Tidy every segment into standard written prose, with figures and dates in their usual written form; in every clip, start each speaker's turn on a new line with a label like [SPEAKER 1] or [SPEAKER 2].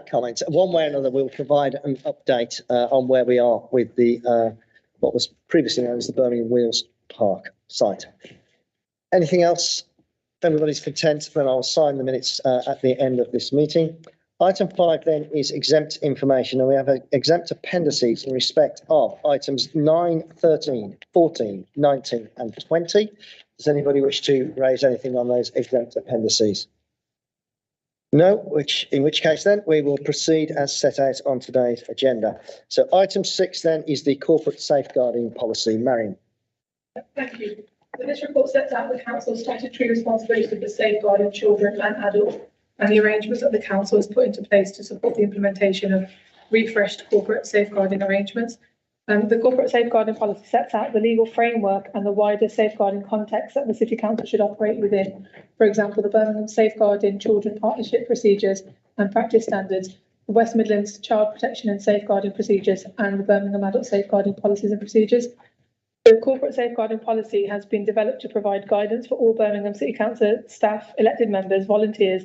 [SPEAKER 1] comment. One way or another, we'll provide an update on where we are with the what was previously known as the Birmingham Wheels Park site. Anything else? If everybody's content, then I'll sign the minutes at the end of this meeting. Item 5 then is exempt information, and we have exempt appendices in respect of items 9, 13, 14, 19 and 20. Does anybody wish to raise anything on those exempt appendices? No, in which case then we will proceed as set out on today's agenda. So item 6 then is the corporate safeguarding policy. Marion.
[SPEAKER 2] Thank you. So this report sets out the council's statutory responsibility for safeguarding children and adults, and the arrangements that the council has put into place to support the implementation of refreshed corporate safeguarding arrangements. The corporate safeguarding policy sets out the legal framework and the wider safeguarding context that the City Council should operate within. For example, the Birmingham Safeguarding Children Partnership Procedures and Practice Standards, the West Midlands Child Protection and Safeguarding Procedures, and the Birmingham Adult Safeguarding Policies and Procedures. The corporate safeguarding policy has been developed to provide guidance for all Birmingham City Council staff, elected members, volunteers,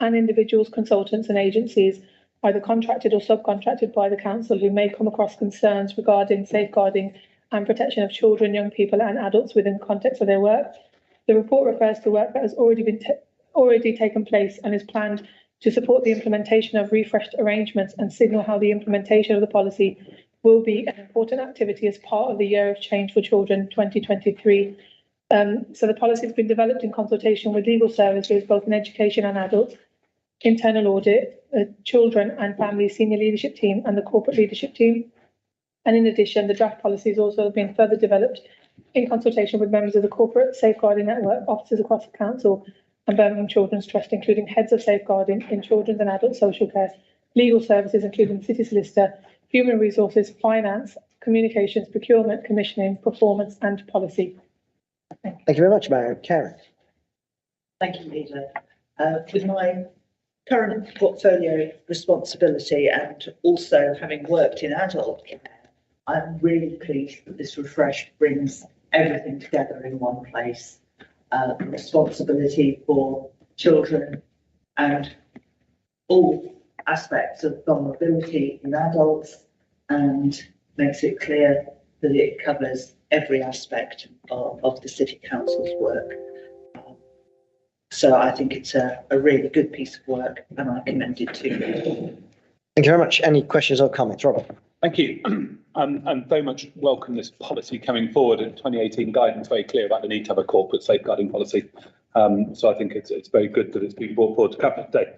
[SPEAKER 2] and individuals, consultants and agencies, either contracted or subcontracted by the council, who may come across concerns regarding safeguarding and protection of children, young people and adults within the context of their work. The report refers to work that has already taken place and is planned to support the implementation of refreshed arrangements and signal how the implementation of the policy will be an important activity as part of the Year of Change for Children 2023. So the policy has been developed in consultation with legal services, both in education and adults, internal audit, children and family senior leadership team and the corporate leadership team. And in addition, the draft policy has also been further developed in consultation with members of the corporate safeguarding network, officers across the council and Birmingham Children's Trust, including heads of safeguarding in children's and adult social care, legal services, including the city solicitor, human resources, finance, communications, procurement, commissioning, performance and policy.
[SPEAKER 1] Thank you very much, Marion. Karen.
[SPEAKER 3] Thank you, Leader. With my current portfolio responsibility and also having worked in adult care, I'm really pleased that this refresh brings everything together in one place. Responsibility for children and all aspects of vulnerability in adults, and makes it clear that it covers every aspect of the City Council's work. So I think it's a really good piece of work and I commend it to you.
[SPEAKER 1] Thank you very much. Any questions or comments, Robert?
[SPEAKER 4] Thank you. And very much welcome this policy coming forward. In 2018 guidance very clear about the need to have a corporate safeguarding policy. So I think it's very good that it's been brought forward to Cabinet today.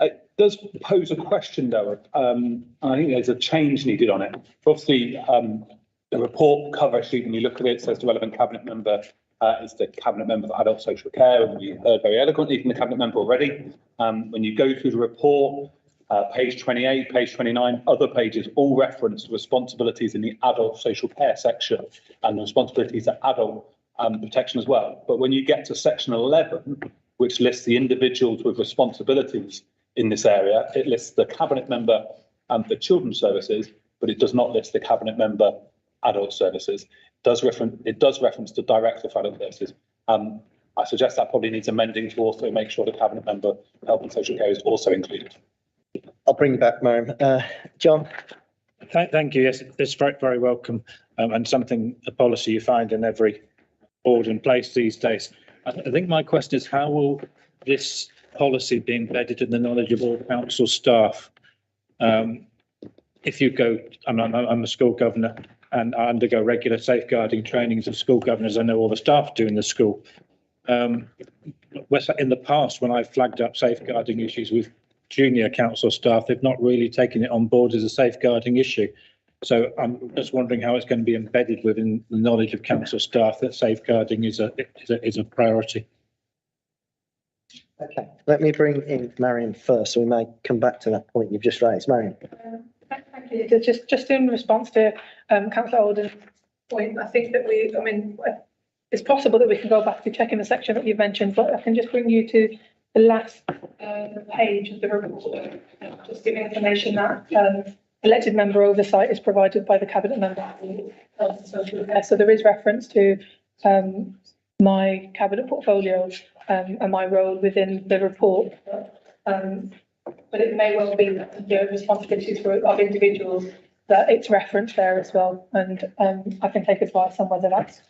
[SPEAKER 4] It does pose a question though, and I think there's a change needed on it. Obviously, the report cover sheet, when you look at it, says the relevant Cabinet member is the Cabinet member for Adult Social Care, and we heard very eloquently from the Cabinet member already. When you go through the report, page 28, page 29, other pages all reference responsibilities in the adult social care section and responsibilities of adult protection as well. But when you get to section 11, which lists the individuals with responsibilities in this area, it lists the Cabinet member for children's services, but it does not list the Cabinet member adult services. It does reference the Director for Adult Services. I suggest that probably needs amending to also make sure the Cabinet member for Health and Social Care is also included.
[SPEAKER 1] I'll bring you back, Marion. John.
[SPEAKER 5] Thank you. Yes, it's very, very welcome, and something, a policy you find in every board in place these days. I think my question is, how will this policy be embedded in the knowledge of all council staff? If you go, I'm a school governor and I undergo regular safeguarding trainings of school governors. I know all the staff do in the school. In the past, when I've flagged up safeguarding issues with junior council staff, they've not really taken it on board as a safeguarding issue. So I'm just wondering how it's going to be embedded within the knowledge of council staff that safeguarding is a priority.
[SPEAKER 1] Okay, let me bring in Marion first, so we may come back to that point you've just raised. Marion.
[SPEAKER 2] Thank you. Just in response to Councillor Alden's point, I think that it's possible that we can go back to checking the section that you mentioned, but I can just bring you to the last page of the report, just giving information that elected member oversight is provided by the Cabinet member. So there is reference to my Cabinet portfolio and my role within the report. But but it may well be that the responsibilities of individuals, that it's referenced there as well. And I can take advice on whether that's,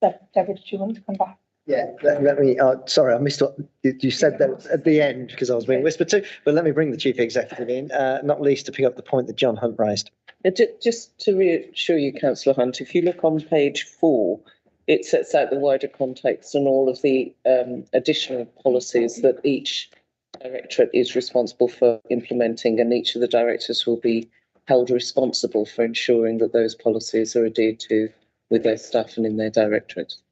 [SPEAKER 2] Deborah, do you want to come back?
[SPEAKER 1] Yeah, let me, sorry, I missed what you said that at the end because I was being whispered to, but let me bring the chief executive in, not least to pick up the point that John Hunt raised.
[SPEAKER 6] Just to reassure you, Councillor Hunt, if you look on page 4, it sets out the wider context and all of the additional policies that each directorate is responsible for implementing, and each of the directors will be held responsible for ensuring that those policies are adhered to with their staff and in their directorates.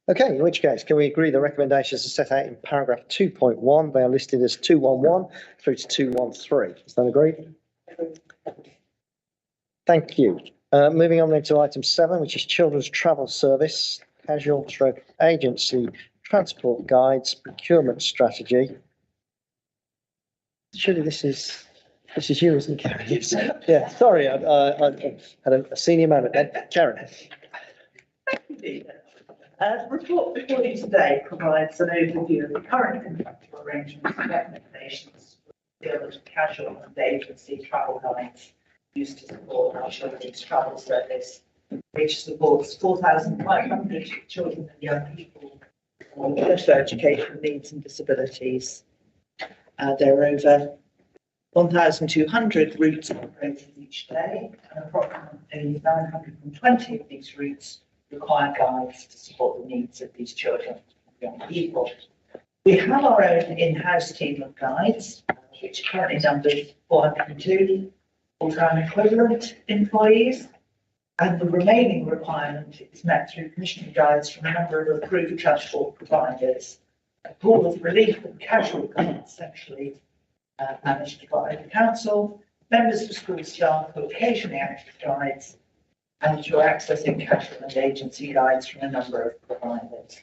[SPEAKER 1] Okay, in which case, can we agree the recommendations are set out in paragraph 2.1? They are listed as 211 through to 213. Is that agreed? Thank you. Moving on then to item 7, which is Children's Travel Service, Casual Stroke Agency Transport Guides, Procurement Strategy. Surely this is you, isn't it, Karen? Yes. Yeah, sorry, I had a senior moment then. Karen.
[SPEAKER 3] The report before you today provides an overview of the current contractual arrangements and recommendations for the field of casual and agency travel guides used to support our children's travel service, which supports 4,500 children and young people with special educational needs and disabilities. There are over 1,200 routes operated each day, and approximately 920 of these routes require guides to support the needs of these children and young people. We have our own in-house team of guides, which currently numbers 402 full-time equivalent employees, and the remaining requirement is met through commissioning guides from a number of approved transport providers. A pool of relief and casual guides essentially managed by the council, members of school staff who occasionally act as guides, and you're accessing casual and agency guides from a number of providers.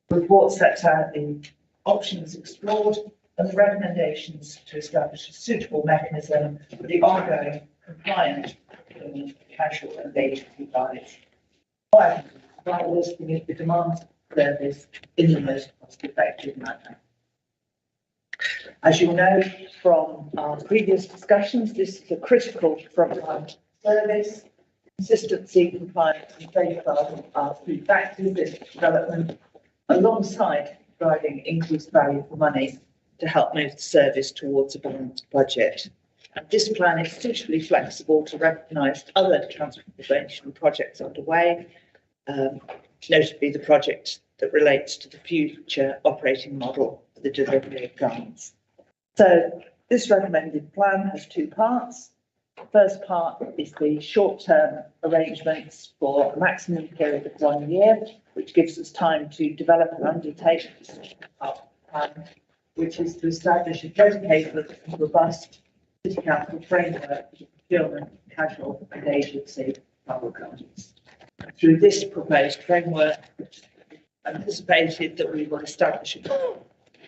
[SPEAKER 3] The report sets out the options explored and the recommendations to establish a suitable mechanism for the ongoing compliant procurement of casual and agency guides, while listing the demands of the service in the most cost-effective manner. As you know from our previous discussions, this is a critical frontline service. Consistency, compliance and safeguarding are three factors in its development, alongside driving increased value for money to help move the service towards a balanced budget. And this plan is suitably flexible to recognise other transformation projects underway, notably the project that relates to the future operating model for the delivery of guides. So this recommended plan has two parts. The first part is the short-term arrangements for a maximum period of 1 year, which gives us time to develop and undertake this plan, which is to establish a dedicated and robust city council framework for procurement, casual and agency travel guides. Through this proposed framework, it's anticipated that we will establish a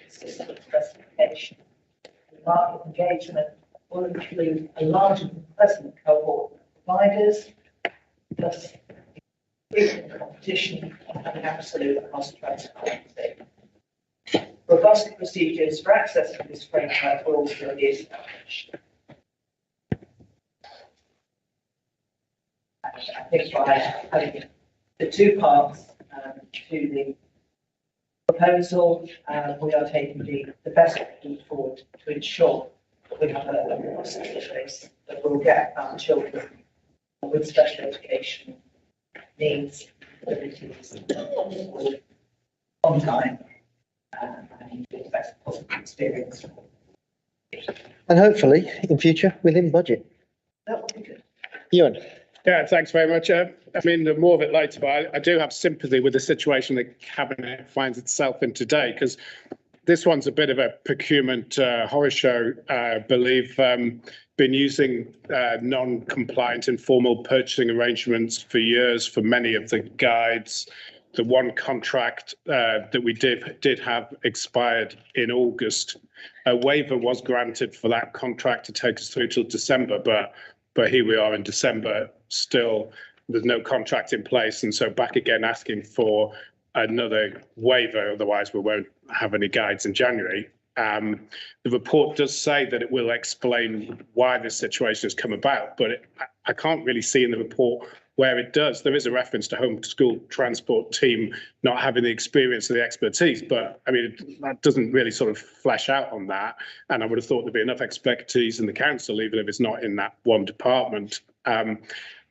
[SPEAKER 3] system of specification. The market engagement will include a larger than present cohort of providers, thus increasing competition and absolute cost transparency. Robust procedures for accessing this framework will also be established. I think by having the two parts to the proposal, we are taking the best foot forward to ensure that we have a robust service that will get our children with special education needs, abilities, on time, and the best possible experience.
[SPEAKER 1] And hopefully, in future, within budget.
[SPEAKER 3] That would be good.
[SPEAKER 1] Ewan.
[SPEAKER 7] Yeah, thanks very much. I mean, the more of it later, but I do have sympathy with the situation that Cabinet finds itself in today, because this one's a bit of a procurement horror show. I believe been using non-compliant informal purchasing arrangements for years for many of the guides. The one contract that we did have expired in August. A waiver was granted for that contract to take us through till December, but here we are in December, still there's no contract in place, and so back again asking for another waiver, otherwise we won't have any guides in January. The report does say that it will explain why this situation has come about, but I can't really see in the report where it does. There is a reference to home school transport team not having the experience or the expertise, but I mean, that doesn't really sort of flesh out on that. And I would have thought there'd be enough expertise in the council, even if it's not in that one department.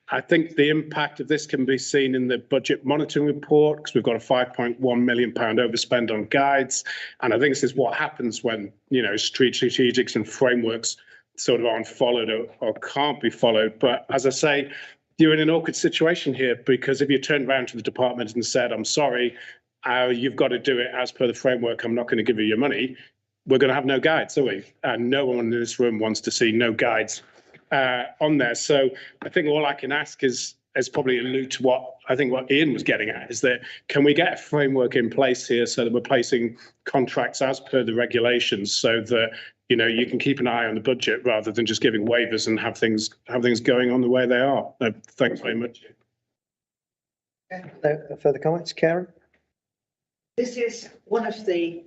[SPEAKER 7] I think the impact of this can be seen in the budget monitoring report, because we've got a £5.1 million overspend on guides. And I think this is what happens when, you know, strategics and frameworks sort of aren't followed or can't be followed. But as I say, you're in an awkward situation here, because if you turned around to the department and said, I'm sorry, you've got to do it as per the framework, I'm not going to give you your money, we're going to have no guides, are we? And no one in this room wants to see no guides on there. So I think all I can ask is probably allude to what I think what Ian was getting at, is that can we get a framework in place here so that we're placing contracts as per the regulations, so that, you know, you can keep an eye on the budget rather than just giving waivers and have things going on the way they are. Thanks very much.
[SPEAKER 1] No further comments, Karen?
[SPEAKER 3] This is one of the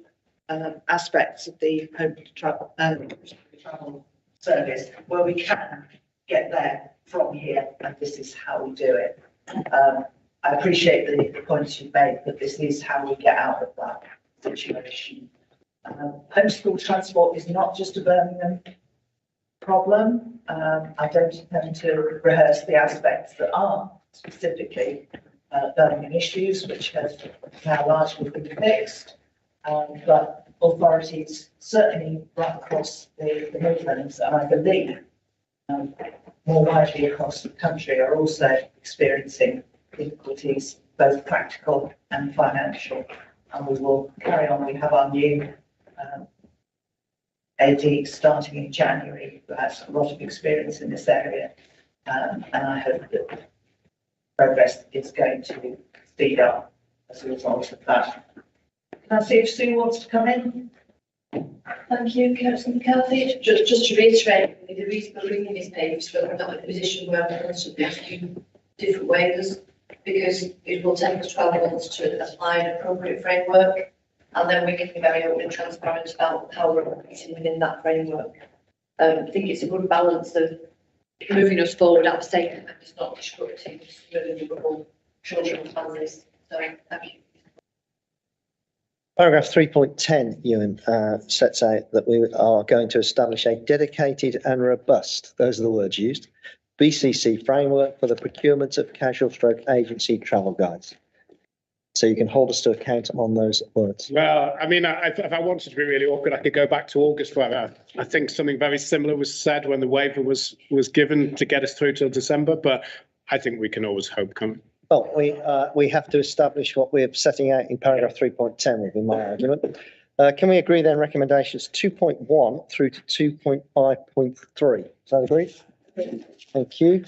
[SPEAKER 3] aspects of the home travel service where we can get there from here, and this is how we do it. I appreciate the points you've made, but this is how we get out of that situation. Homeschool transport is not just a Birmingham problem. I don't intend to rehearse the aspects that are specifically Birmingham issues, which have now largely been fixed. But authorities certainly right across the Midlands, and I believe more widely across the country, are also experiencing difficulties, both practical and financial. And we will carry on. We have our new AD starting in January, who has a lot of experience in this area, and I hope that progress is going to speed up as a result of that. Can I see if Sue wants to come in?
[SPEAKER 8] Thank you, Councillor McCarthy. Just to reiterate, the reason for bringing this paper is that we're not in a position where we're constantly asking different waivers, because it will take us 12 months to apply an appropriate framework, and then we can be very open and transparent about how we're operating within that framework. I think it's a good balance of moving us forward at the same time as not disrupting vulnerable children and families. So, thank you.
[SPEAKER 1] Paragraph 3.10, Ewan, sets out that we are going to establish a dedicated and robust, those are the words used, BCC framework for the procurement of casual stroke agency travel guides. So you can hold us to account on those words.
[SPEAKER 7] Well, I mean, if I wanted to be really awkward, I could go back to August, where I think something very similar was said when the waiver was given to get us through till December, but I think we can always hope come.
[SPEAKER 1] Well, we have to establish what we're setting out in paragraph 3.10 would be my argument. Can we agree then recommendations 2.1 through to 2.5.3? Is that agreed? Thank you.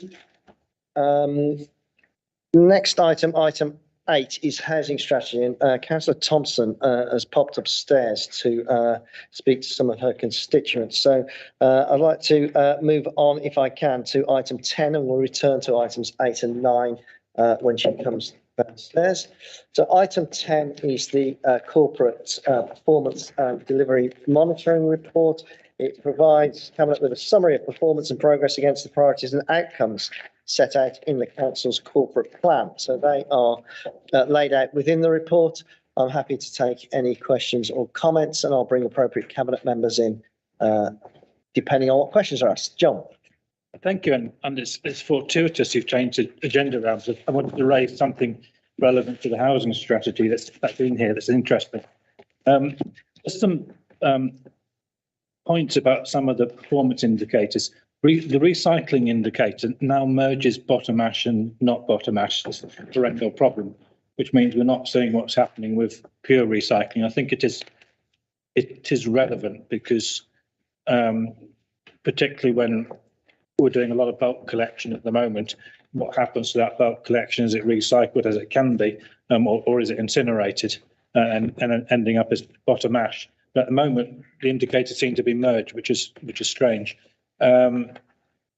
[SPEAKER 1] Next item 8 is housing strategy, and Councillor Thompson has popped upstairs to speak to some of her constituents. So I'd like to move on, if I can, to item 10, and we'll return to items 8 and 9 when she comes downstairs. So item 10 is the corporate performance and delivery monitoring report. It provides Cabinet with a summary of performance and progress against the priorities and outcomes set out in the Council's corporate plan. So they are laid out within the report. I'm happy to take any questions or comments, and I'll bring appropriate Cabinet members in depending on what questions are asked. John.
[SPEAKER 5] Thank you, and it's fortuitous you've changed the agenda around. So I wanted to raise something relevant to the housing strategy that's in here that's interesting. Just some points about some of the performance indicators. The recycling indicator now merges bottom ash and not bottom ash. It's a perennial problem, which means we're not seeing what's happening with pure recycling. I think it is relevant because particularly when we're doing a lot of bulk collection at the moment, what happens to that bulk collection? Is it recycled as it can be, or is it incinerated and ending up as bottom ash? But at the moment, the indicators seem to be merged, which is strange. I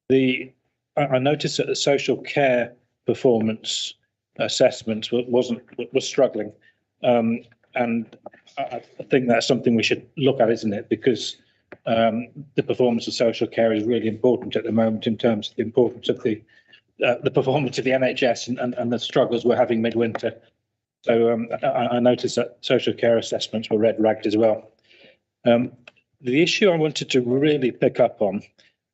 [SPEAKER 5] noticed that the social care performance assessment was struggling. And I think that's something we should look at, isn't it? Because the performance of social care is really important at the moment in terms of the importance of the performance of the NHS and the struggles we're having midwinter. So I noticed that social care assessments were red ragged as well. The issue I wanted to really pick up on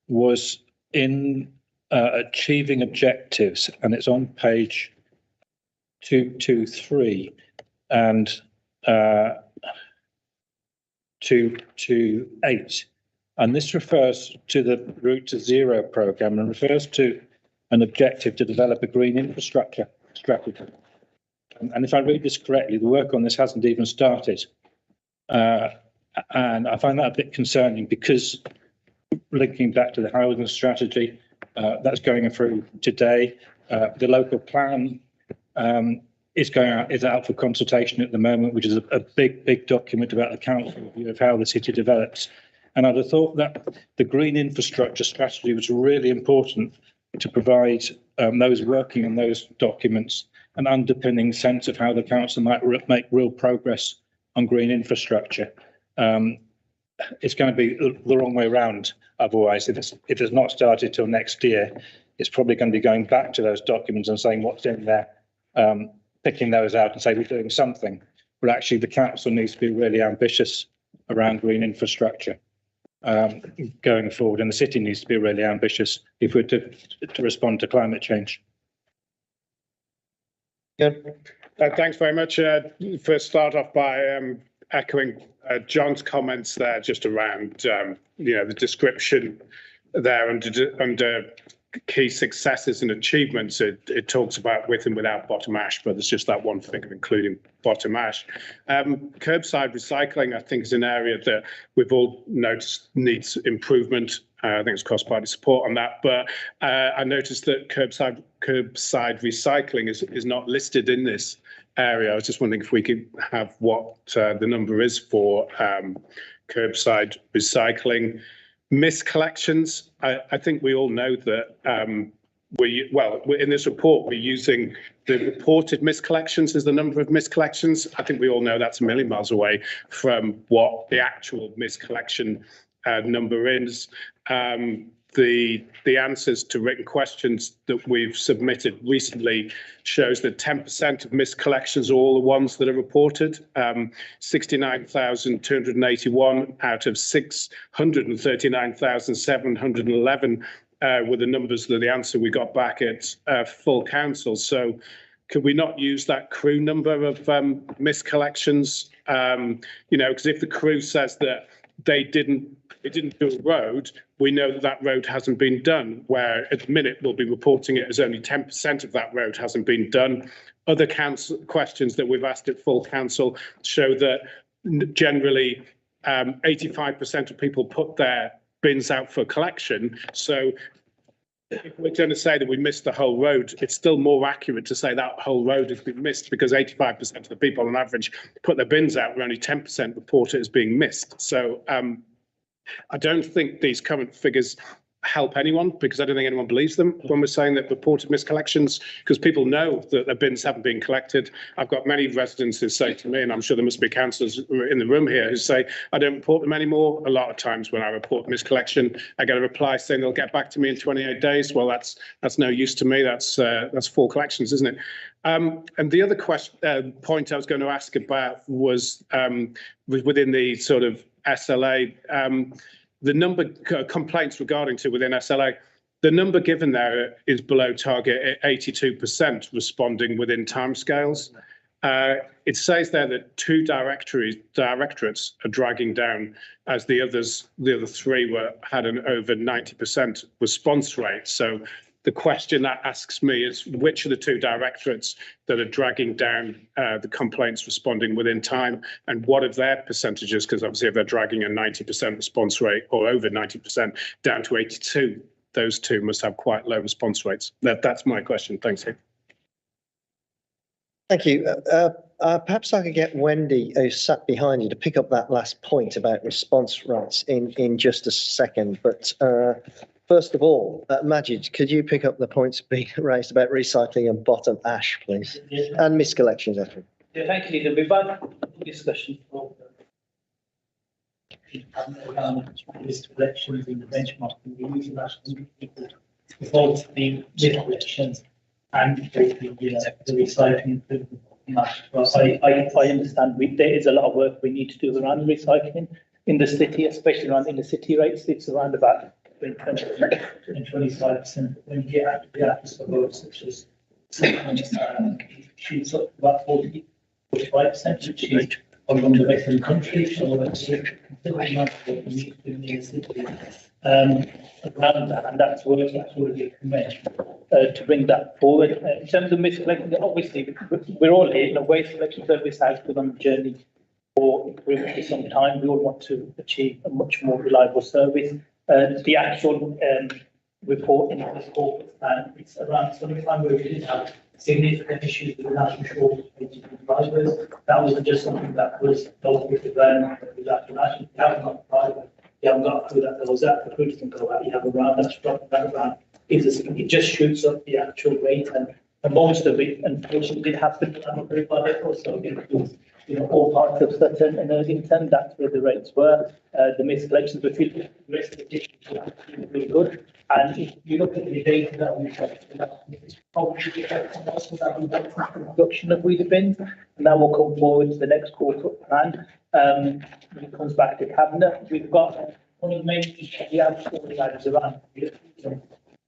[SPEAKER 5] was in achieving objectives, and it's on page 223 and 228. And this refers to the Route to Zero programme and refers to an objective to develop a green infrastructure strategy. And if I read this correctly, the work on this hasn't even started. And I find that a bit concerning because linking back to the housing strategy, that's going through today. The local plan is out for consultation at the moment, which is a big document about the council view of how the city develops. And I'd have thought that the green infrastructure strategy was really important to provide those working on those documents an underpinning sense of how the council might make real progress on green infrastructure. It's going to be the wrong way around otherwise. If it's not started till next year, it's probably going to be going back to those documents and saying what's in there, picking those out and say we're doing something. But actually the council needs to be really ambitious around green infrastructure going forward, and the city needs to be really ambitious if we're to respond to climate change.
[SPEAKER 1] Yeah.
[SPEAKER 7] Thanks very much. First, start off by echoing John's comments there, just around the description there under key successes and achievements. It talks about with and without bottom ash, but there's just that one figure including bottom ash. Curbside recycling, I think, is an area that we've all noticed needs improvement. I think it's cost party support on that, but I noticed that curbside recycling is not listed in this area. I was just wondering if we could have what the number is for curbside recycling. Miscollections, I think we all know that in this report, we're using the reported miscollections as the number of miscollections. I think we all know that's a million miles away from what the actual miscollection number is. The answers to written questions that we've submitted recently shows that 10% of miscollections are all the ones that are reported. 69,281 out of 639,711 were the numbers that the answer we got back at full council. So could we not use that crew number of miscollections? Because if the crew says that they didn't do a road, we know that that road hasn't been done, where at the minute we'll be reporting it as only 10% of that road hasn't been done. Other council questions that we've asked at full council show that generally 85% of people put their bins out for collection. So if we're going to say that we missed the whole road, it's still more accurate to say that whole road has been missed, because 85% of the people on average put their bins out, where only 10% report it as being missed. So I don't think these current figures help anyone, because I don't think anyone believes them when we're saying that reported miscollections, because people know that their bins haven't been collected. I've got many residents who say to me, and I'm sure there must be councillors in the room here who say, I don't report them anymore. A lot of times when I report miscollection, I get a reply saying they'll get back to me in 28 days. Well, that's no use to me. That's full collections, isn't it? And the other point I was going to ask about was within the sort of SLA, the number complaints regarding to within SLA, the number given there is below target at 82% responding within timescales. It says there that two directorates are dragging down, as the other three had an over 90% response rate. So the question that asks me is, which are the two directorates that are dragging down the complaints responding within time, and what are their percentages? Because obviously if they're dragging a 90% response rate or over 90% down to 82, those two must have quite low response rates. That's my question. Thanks.
[SPEAKER 1] Thank you. Perhaps I could get Wendy, who sat behind you, to pick up that last point about response rates in just a second. But first of all, Majid, could you pick up the points being raised about recycling and bottom ash, please? And miscollections, actually.
[SPEAKER 9] Yeah, thank you, Leader. We've had discussion for list elections in the benchmarking, we use national people to vote the list elections and the recycling. Well, I understand there is a lot of work we need to do around recycling in the city, especially around in the city rates. It's around about 20 and 25%. When you get out to the atmosphere votes, such as shoots up to about 45%, which is on the rest of the country. So it's considerably much what we need to do in the city. Around that, and that's work that's already commenced to bring that forward. In terms of miscollecting, obviously we're all here. Waste collection service has been on a journey for improvement for some time. We all want to achieve a much more reliable service. The actual report in this corporate plan, it's around some time where we did have significant issues with the national shortage of drivers. That wasn't just something that was dealt with the government, it was actually national. You haven't got private, you haven't got a crew that goes out, the crew doesn't go out, you have a round that's dropping that around. It just shoots up the actual rate, and most of it unfortunately did happen on the project also includes all parts of Sutton and Erdington. That's where the rates were. The miscollections were the rest of the district were really good. And if you look at the data that we've got, it's probably the reduction of weed bins, and that will come forward to the next corporate plan. When it comes back to cabinet, we've got one of the main issues we have sorting out is around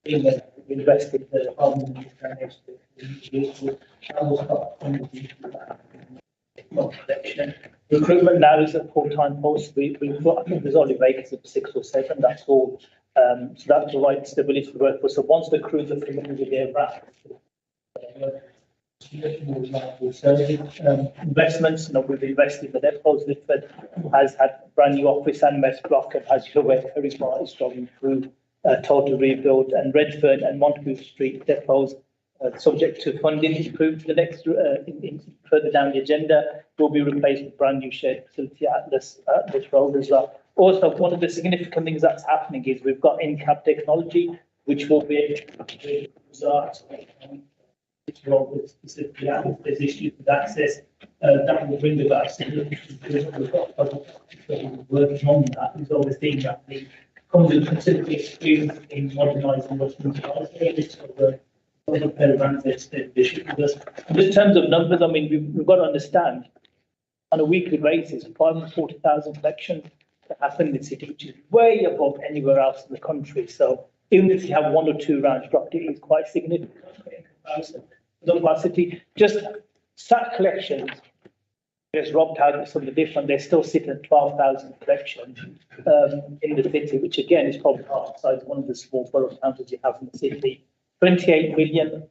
[SPEAKER 9] invested the problem collection. Recruitment now is a full-time post. We've got, I think there's only vacancies of 6 or 7, that's all. So that provides stability for the workforce. So once the crews are familiar with their wrap, investments, we've invested in the depots. Lidford has had a brand new office and mess block, and as you're aware, Ferry Smart is going through total rebuild, and Redfern and Montague Street depots, subject to funding improved the next further down the agenda, will be replaced with brand new shared facility at this road as well. Also, one of the significant things that's happening is we've got in-cab technology, which will be able to result specifically if there's issues with access. That will bring about significant improvement. We've got projects working on that. We've always seen that the comes with considerable experience in modernising what's been service of the other programs that issue with us. And in terms of numbers, I mean, we've got to understand on a weekly basis, 540,000 collections that happen in the city, which is way above anywhere else in the country. So even if you have 1 or 2 rounds dropped, it is quite significant in comparison with our city. Just SAT collections, there's robbed out some of the different, they're still sitting at 12,000 collections in the city, which again is probably half the size of one of the small borough councils you have in the city. 28 million,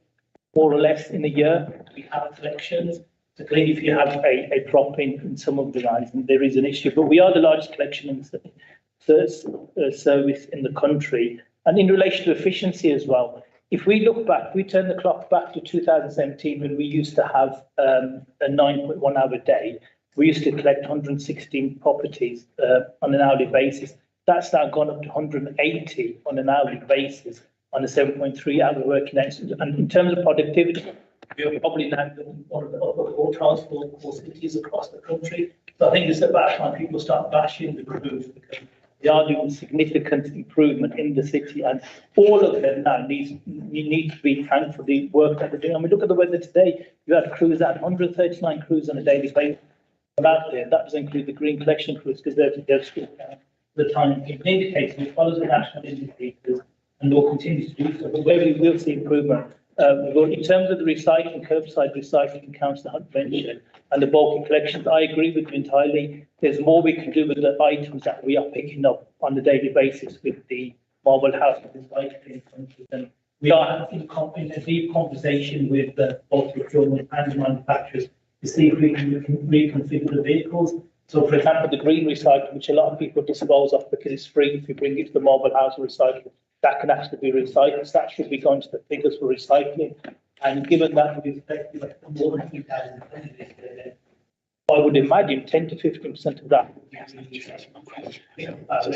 [SPEAKER 9] more or less, in a year, we have collections. So clearly, if you have a drop in some of the lines, then there is an issue. But we are the largest collection service in the country. And in relation to efficiency as well, if we look back, we turn the clock back to 2017 when we used to have a 9.1 hour day. We used to collect 116 properties on an hourly basis. That's now gone up to 180 on an hourly basis on a 7.3 hour working day. And in terms of productivity, we are probably now one of the upper quartiles for cities across the country. So I think it's about time people start bashing the crews, because they are doing significant improvement in the city, and all of them now need to be thanked for the work that they're doing. I mean, look at the weather today. You had crews out, 139 crews on a daily basis out there. That does include the green collection crews, because they're still the time. It indicates we follow the national indicators and will continue to do so. But where we will see improvement, in terms of the recycling, curbside recycling, Councillor Hunt mentioned, and the bulky collections, I agree with you entirely. There's more we can do with the items that we are picking up on a daily basis with the Marble House recycling. And we are in a deep conversation with both procurement and manufacturers to see if we can reconfigure the vehicles. So, for example, the green recycling, which a lot of people dispose of because it's free if you bring it to the Marble House recycling, that can actually be recycled. So that should be going to the figures for recycling. And given that we expect more than 3,000 tons, I would imagine 10 to 15% of that. Other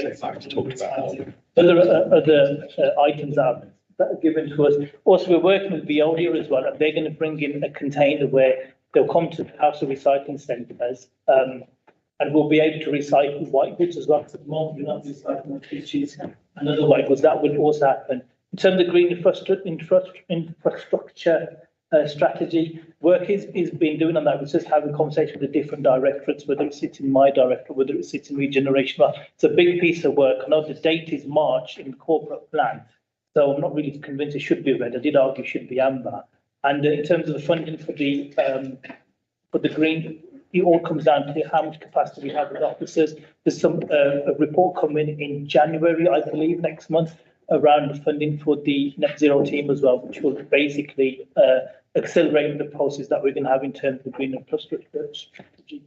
[SPEAKER 9] items that are given to us. Also, we're working with Veolia as well, and they're going to bring in a container where they'll come to the house of recycling centres, and we'll be able to recycle white goods as well. At the moment, we're not recycling tissues and other white goods. That will also happen. In terms of green infrastructure strategy, work is being done on that. We're just having a conversation with the different directorates, whether it sits in my directorate, whether it sits in regeneration. It's a big piece of work. I know the date is March in the corporate plan, so I'm not really convinced it should be red. I did argue it should be amber. And in terms of the funding for the green, it all comes down to how much capacity we have with officers. There's a report coming in January, I believe, next month, around the funding for the net zero team as well, which will basically accelerate the process that we're going to have in terms of green infrastructure strategy.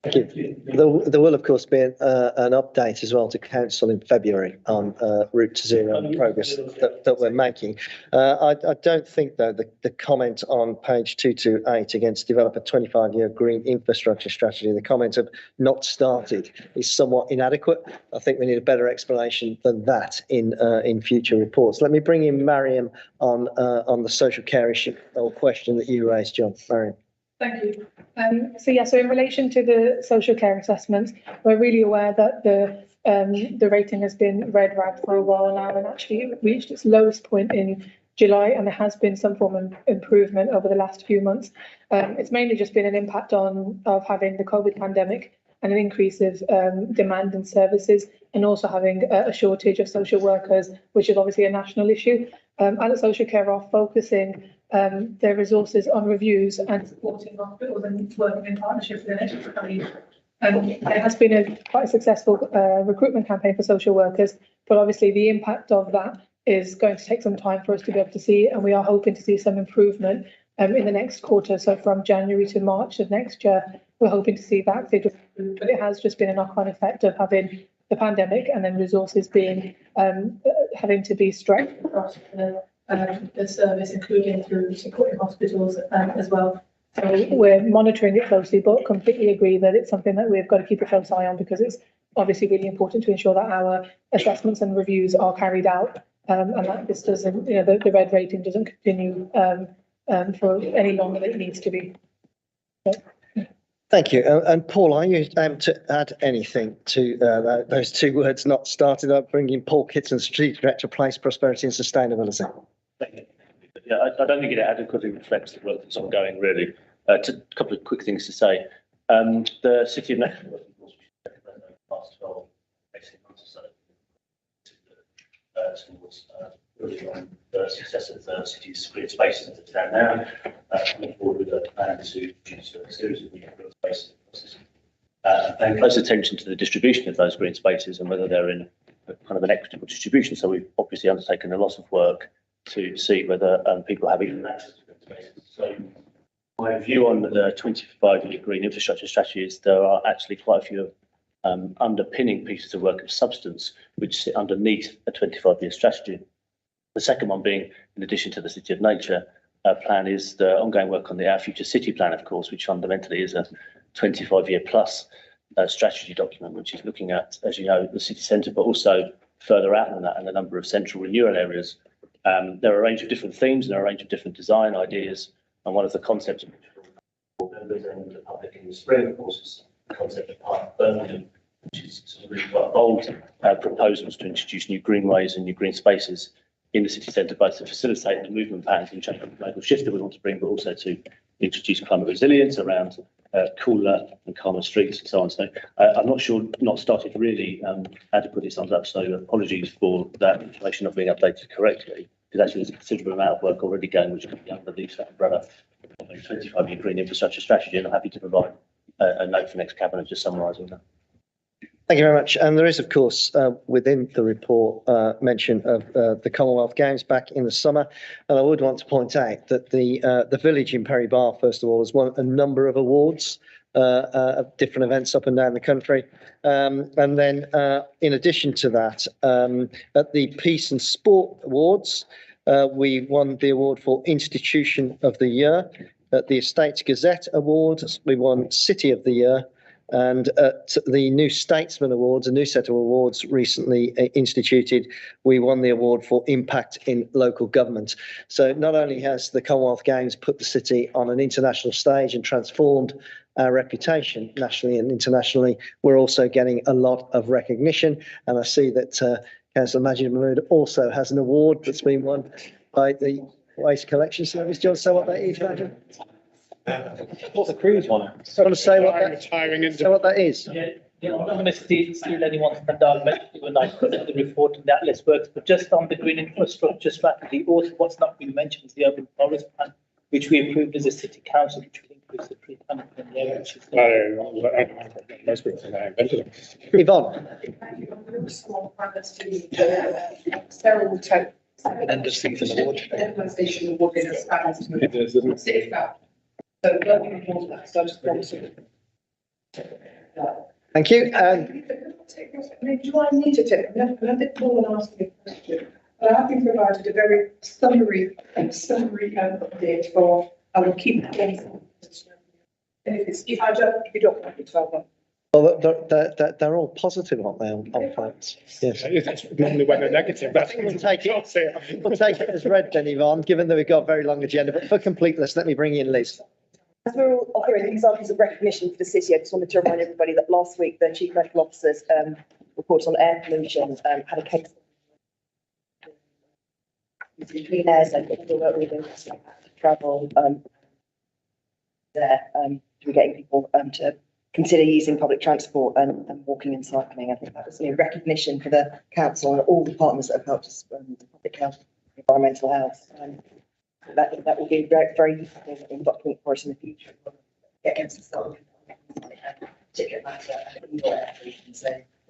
[SPEAKER 1] Thank you. There will, of course, be an update as well to council in February on Route to Zero and the progress that we're making. I don't think, though, the comment on page 228 against develop a 25-year green infrastructure strategy, the comment of not started, is somewhat inadequate. I think we need a better explanation than that in future reports. Let me bring in Mariam on the social care issue or question that you raised, John. Mariam.
[SPEAKER 2] Thank you. So in relation to the social care assessments, we're really aware that the rating has been red rag for a while now, and actually it reached its lowest point in July, and there has been some form of improvement over the last few months. It's mainly just been an impact of having the COVID pandemic and an increase of demand in services, and also having a shortage of social workers, which is obviously a national issue. And the social care are focusing their resources on reviews and supporting hospitals and working in partnership with NHS. There has been quite a successful recruitment campaign for social workers, but obviously the impact of that is going to take some time for us to be able to see, and we are hoping to see some improvement in the next quarter. So from January to March of next year, we're hoping to see that figure improve, but it has just been a knock-on effect of having the pandemic and then resources being having to be stretched across the service, including through supporting hospitals as well. So we're monitoring it closely, but completely agree that it's something that we've got to keep a close eye on, because it's obviously really important to ensure that our assessments and reviews are carried out, and that this doesn't, the red rating doesn't continue for any longer than it needs to be.
[SPEAKER 1] Thank you. And Paul, are you able to add anything to those two words, not started up, bringing Paul Kitson, Strategic Director, Place, Prosperity and Sustainability?
[SPEAKER 10] Yeah, I don't think it adequately reflects the work that's ongoing, really. A couple of quick things to say. The City of Nottingham, of course, we should take the past 12, 18 months or so towards building on the success of the city's green spaces as it stands now. Coming forward with a plan to produce a series of new green spaces. Paying close attention to the distribution of those green spaces and whether they're in kind of an equitable distribution. So we've obviously undertaken a lot of work to see whether people have even access to green spaces. So my view on the 25-year green infrastructure strategy is there are actually quite a few underpinning pieces of work of substance which sit underneath a 25-year strategy. The second one being, in addition to the City of Nature plan, is the ongoing work on the Our Future City plan, of course, which fundamentally is a 25-year plus strategy document, which is looking at, as you know, the city centre, but also further out than that, and a number of central renewal areas. There are a range of different themes and a range of different design ideas, and one of the concepts of members and the public in the spring, of course, is the concept of Park Birmingham, which is some really quite bold proposals to introduce new greenways and new green spaces in the city centre, both to facilitate the movement patterns and change the global shift that we want to bring, but also to introduce climate resilience around cooler and calmer streets and so on. So I'm not sure, not started really adequately sums up, so apologies for that information not being updated correctly, because actually there's a considerable amount of work already going, which can be underneath that umbrella of a 25-year green infrastructure strategy, and I'm happy to provide a note for next cabinet just summarising that.
[SPEAKER 1] Thank you very much. And there is, of course, within the report, mention of the Commonwealth Games back in the summer. And I would want to point out that the village in Perry Barr, first of all, has won a number of awards at different events up and down the country. And then, in addition to that, at the Peace and Sport Awards, we won the award for Institution of the Year. At the Estates Gazette Awards, we won City of the Year. And at the New Statesman Awards, a new set of awards recently instituted, we won the award for impact in local government. So not only has the Commonwealth Games put the city on an international stage and transformed our reputation nationally and internationally, we're also getting a lot of recognition. And I see that Councillor Majid Mahmood also has an award that's been won by the Waste Collection Service. Do you want to say what that is, Majid?
[SPEAKER 9] What's the cruise one?
[SPEAKER 1] Do you want to say what that,
[SPEAKER 7] Retiring
[SPEAKER 1] say what that is?
[SPEAKER 9] Yeah, I'm not going to steal anyone's thunder. When I put the report and that list works, but just on the green infrastructure strategy, also what's not been mentioned is the urban forest plan, which we approved as a city council, which will increase the tree canopy in the area, which is.
[SPEAKER 1] Yvonne.
[SPEAKER 2] Several times.
[SPEAKER 1] End of season award.
[SPEAKER 2] Implementation award in a span. So, so I just promise you.
[SPEAKER 1] Thank you.
[SPEAKER 2] Do I need to take? I did call and ask me a question. I have been provided a very summary update for. I will keep going. If you don't want me to have one.
[SPEAKER 1] Well, they're all positive, aren't they, on plans? Yes.
[SPEAKER 7] It's normally when they're negative.
[SPEAKER 1] I think we'll take it as read then, Yvonne, given that we've got a very long agenda. But for completeness, let me bring in Liz.
[SPEAKER 11] As we're all offering examples of recognition for the city, I just wanted to remind everybody that last week the Chief Medical Officer's report on air pollution had a case of clean air, so people that really travel there, to getting people to consider using public transport and walking and cycling. I think that was recognition for the council and all the partners that have helped us with public health, environmental health. That will be very, very useful in document for us in the future. So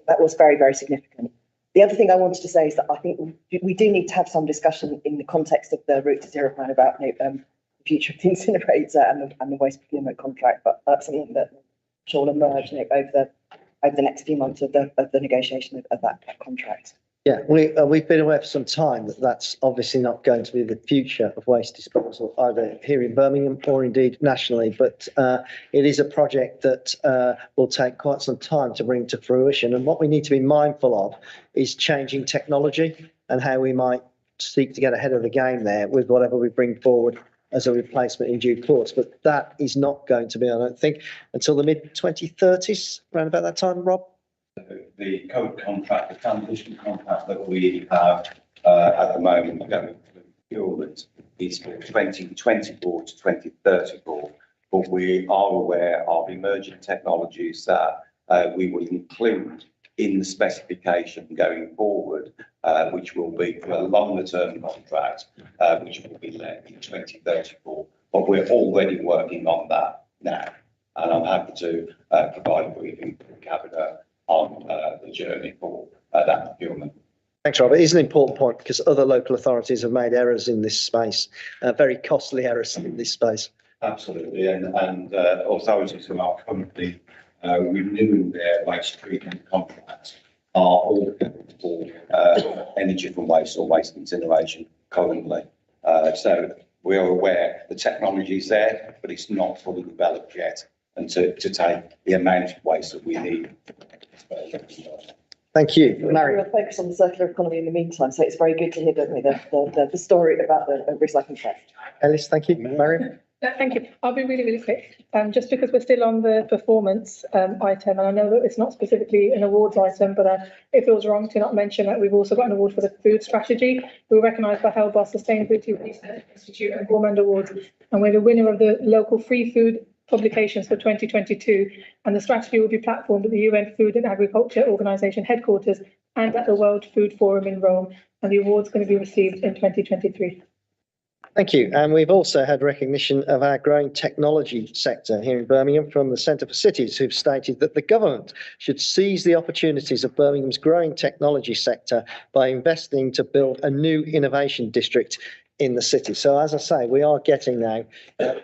[SPEAKER 11] that was very, very significant. The other thing I wanted to say is that I think we do need to have some discussion in the context of the Route to Zero plan about the future of the incinerator and the waste procurement contract. But that's something that will emerge over the next few months of the negotiation of that contract.
[SPEAKER 1] Yeah, we've been aware for some time that that's obviously not going to be the future of waste disposal, either here in Birmingham or indeed nationally. But it is a project that will take quite some time to bring to fruition. And what we need to be mindful of is changing technology and how we might seek to get ahead of the game there with whatever we bring forward as a replacement in due course. But that is not going to be, I don't think, until the mid-2030s, around about that time, Rob?
[SPEAKER 12] The current contract, the transition contract that we have at the moment going for procurement is for 2024 to 2034, but we are aware of emerging technologies that we will include in the specification going forward, which will be for a longer term contract, which will be let in 2034. But we're already working on that now, and I'm happy to provide a briefing for the Cabinet on the journey for that procurement.
[SPEAKER 1] Thanks, Rob. It is an important point because other local authorities have made errors in this space, very costly errors in this space.
[SPEAKER 12] Absolutely, and authorities who are currently renewing their waste treatment contracts are all for energy from waste or waste incineration currently. So we are aware the technology is there, but it's not fully developed yet, and to take the amount of waste that we need.
[SPEAKER 1] Thank you. Mary.
[SPEAKER 11] We'll focus on the circular economy in the meantime, so it's very good to hear the story about the recycling test.
[SPEAKER 1] Ellis, thank you. Mary.
[SPEAKER 2] Thank you. I'll be really, really quick. Just because we're still on the performance item, and I know that it's not specifically an awards item, but it feels wrong to not mention that we've also got an award for the food strategy. We were recognised by Helbar Sustainability Research Institute and Gourmand Awards, and we're the winner of the local free food publications for 2022, and the strategy will be platformed at the UN Food and Agriculture Organization headquarters and at the World Food Forum in Rome, and the award's going to be received in 2023.
[SPEAKER 1] Thank you. And we've also had recognition of our growing technology sector here in Birmingham from the Centre for Cities, who've stated that the government should seize the opportunities of Birmingham's growing technology sector by investing to build a new innovation district in the city. So as I say, we are getting now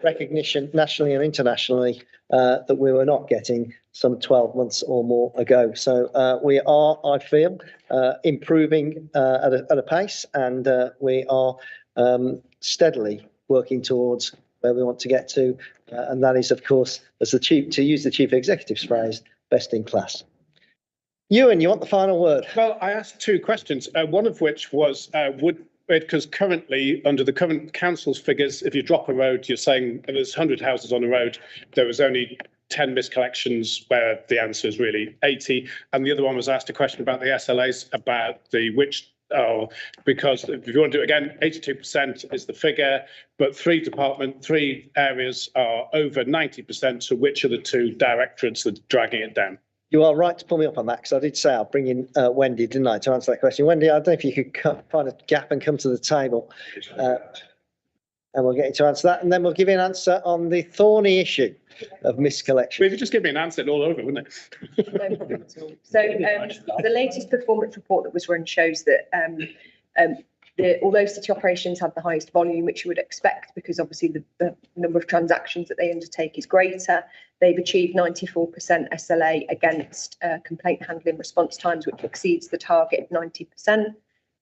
[SPEAKER 1] recognition nationally and internationally that we were not getting some 12 months or more ago. So we are, I feel, improving at a pace, and we are steadily working towards where we want to get to. And that is, of course, to use the chief executive's phrase, best in class. Ewan, you want the final word?
[SPEAKER 7] Well, I asked two questions, one of which was, because currently, under the current council's figures, if you drop a road, you're saying there's 100 houses on a road, there was only 10 miscollections, where the answer is really 80. And the other one was asked a question about the SLAs, about because if you want to do it again, 82% is the figure, but three areas are over 90%. So which are the two directorates that are dragging it down?
[SPEAKER 1] You are right to pull me up on that, because I did say I'll bring in Wendy, didn't I, to answer that question. Wendy, I don't know if you could find a gap and come to the table, and we'll get you to answer that, and then we'll give you an answer on the thorny issue of miscollection.
[SPEAKER 7] Well, if you just give me an answer, all over, wouldn't it?
[SPEAKER 11] No problem at all. So the latest performance report that was run shows that although city operations have the highest volume, which you would expect, because obviously the number of transactions that they undertake is greater, they've achieved 94% SLA against complaint handling response times, which exceeds the target of 90%.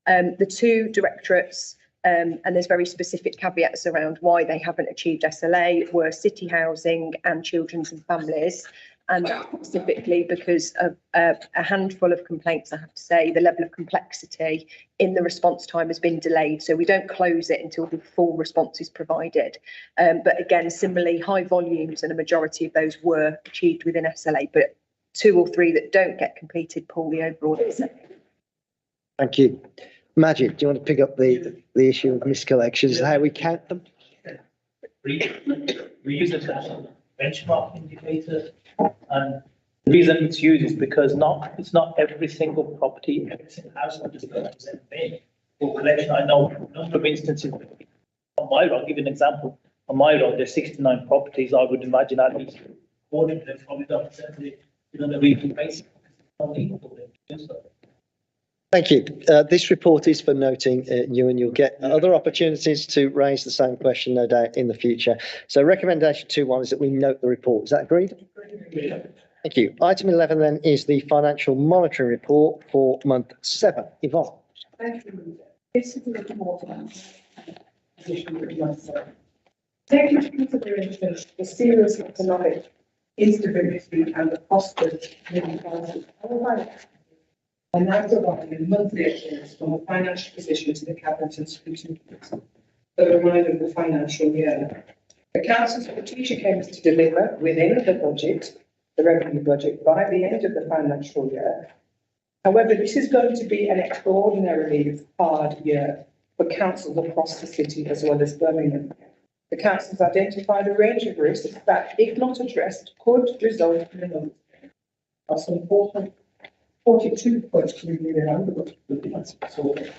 [SPEAKER 11] The two directorates, and there's very specific caveats around why they haven't achieved SLA, were City Housing and Children's and Families. And specifically because of a handful of complaints, I have to say, the level of complexity in the response time has been delayed. So we don't close it until the full response is provided. But again, similarly, high volumes, and a majority of those were achieved within SLA, but 2 or 3 that don't get completed pull the overall SLA.
[SPEAKER 1] Thank you. Majid, do you want to pick up the issue of miscollections, how we count them?
[SPEAKER 9] We use it as a benchmark indicator, and the reason it's used is because it's not every single property, every single house that is represented for collection. I know a number of instances on my road. I'll give you an example. On my road, there's 69 properties. I would imagine at least 40 of them probably not presented on a weekly basis.
[SPEAKER 1] Thank you. This report is for noting, Ewan. You'll get other opportunities to raise the same question, no doubt, in the future. So recommendation 2.1 is that we note the report. Is that agreed? Thank you. Item 11 then is the financial monitoring report for month 7. Yvonne.
[SPEAKER 13] Thank you. This is the report on position of myself. Taking into consideration the serious economic instability and the cost of living crisis, I now provide a monthly assurance from the financial position to the Cabinet and Scrutiny Committee for the remainder of the financial year. The Council's strategic aim is to deliver within the budget, the revenue budget, by the end of the financial year. However, this is going to be an extraordinarily hard year for councils across the city as well as Birmingham. The Council has identified a range of risks that, if not addressed, could result in a number of some 42.2 million under the budget.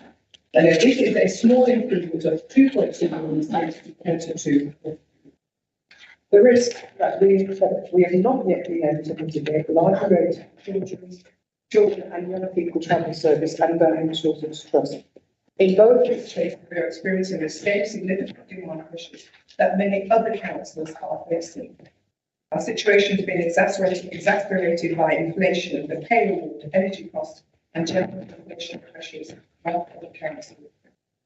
[SPEAKER 13] And this is a small improvement of 2.2 million compared to the risk that we have not yet been able to mitigate large rates of children and young people travel service and Birmingham Children's Trust. In both cases, we are experiencing the same significant demand pressures that many other councils are facing. Our situation has been exacerbated by inflation, the pay award, energy costs, and general inflation pressures on the council.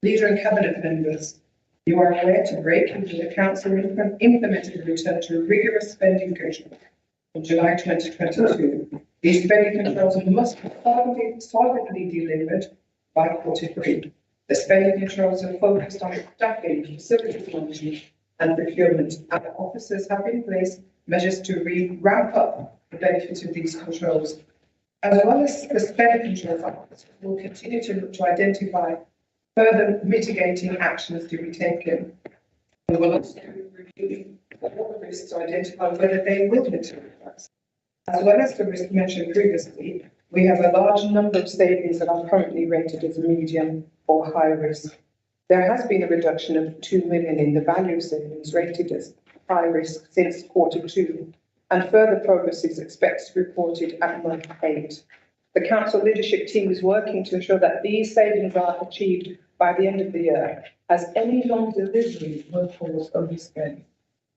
[SPEAKER 13] Leader and cabinet members, you are aware to break into the council implemented a return to rigorous spending control in July 2022. These spending controls must be solidly delivered by Q3. The spending controls are focused on staffing, facilities management, and procurement, and the officers have in place measures to ramp up the benefits of these controls. As well as the spending controls, officers will continue to look to identify further mitigating actions to be taken. We will also review all the risks to identify whether they will materialize. As well as the risk mentioned previously, we have a large number of savings that are currently rated as medium or high risk. There has been a reduction of 2 million in the value of savings rated as high risk since Q2, and further progress is expected to be reported at month 8. The council leadership team is working to ensure that these savings are achieved by the end of the year, as any non-delivery will cause overspend.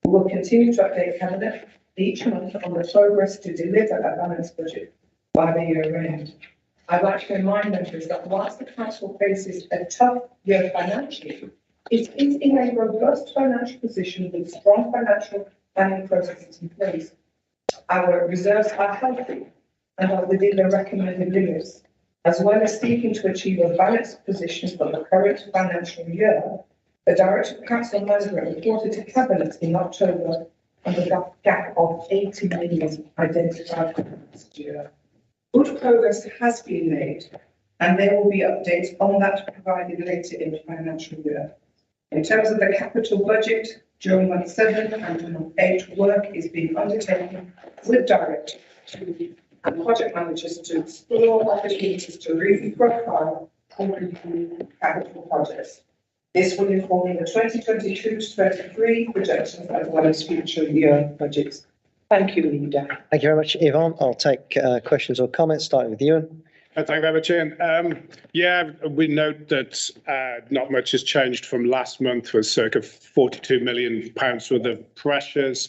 [SPEAKER 13] We will continue to update Cabinet each month on the progress to deliver a balanced budget by the year end. I'd like to remind members that whilst the council faces a tough year financially, It is in a robust financial position with strong financial planning processes in place. Our reserves are healthy and are within the recommended limits, as well as seeking to achieve a balanced position for the current financial year. The Director of Council Management reported to Cabinet in October on the gap of 80 million identified this year. Good progress has been made, and there will be updates on that provided later in the financial year. In terms of the capital budget, during month 7 and month 8, work is being undertaken with directors and project managers to explore opportunities to re-profile capital projects. This will inform the 2022 to 23 projections as well as future year budgets. Thank you, Leader.
[SPEAKER 1] Thank you very much, Yvonne. I'll take questions or comments, starting with Ewan.
[SPEAKER 7] Thank you very much, Ian. Yeah, we note that not much has changed from last month, with circa £42 million worth of pressures.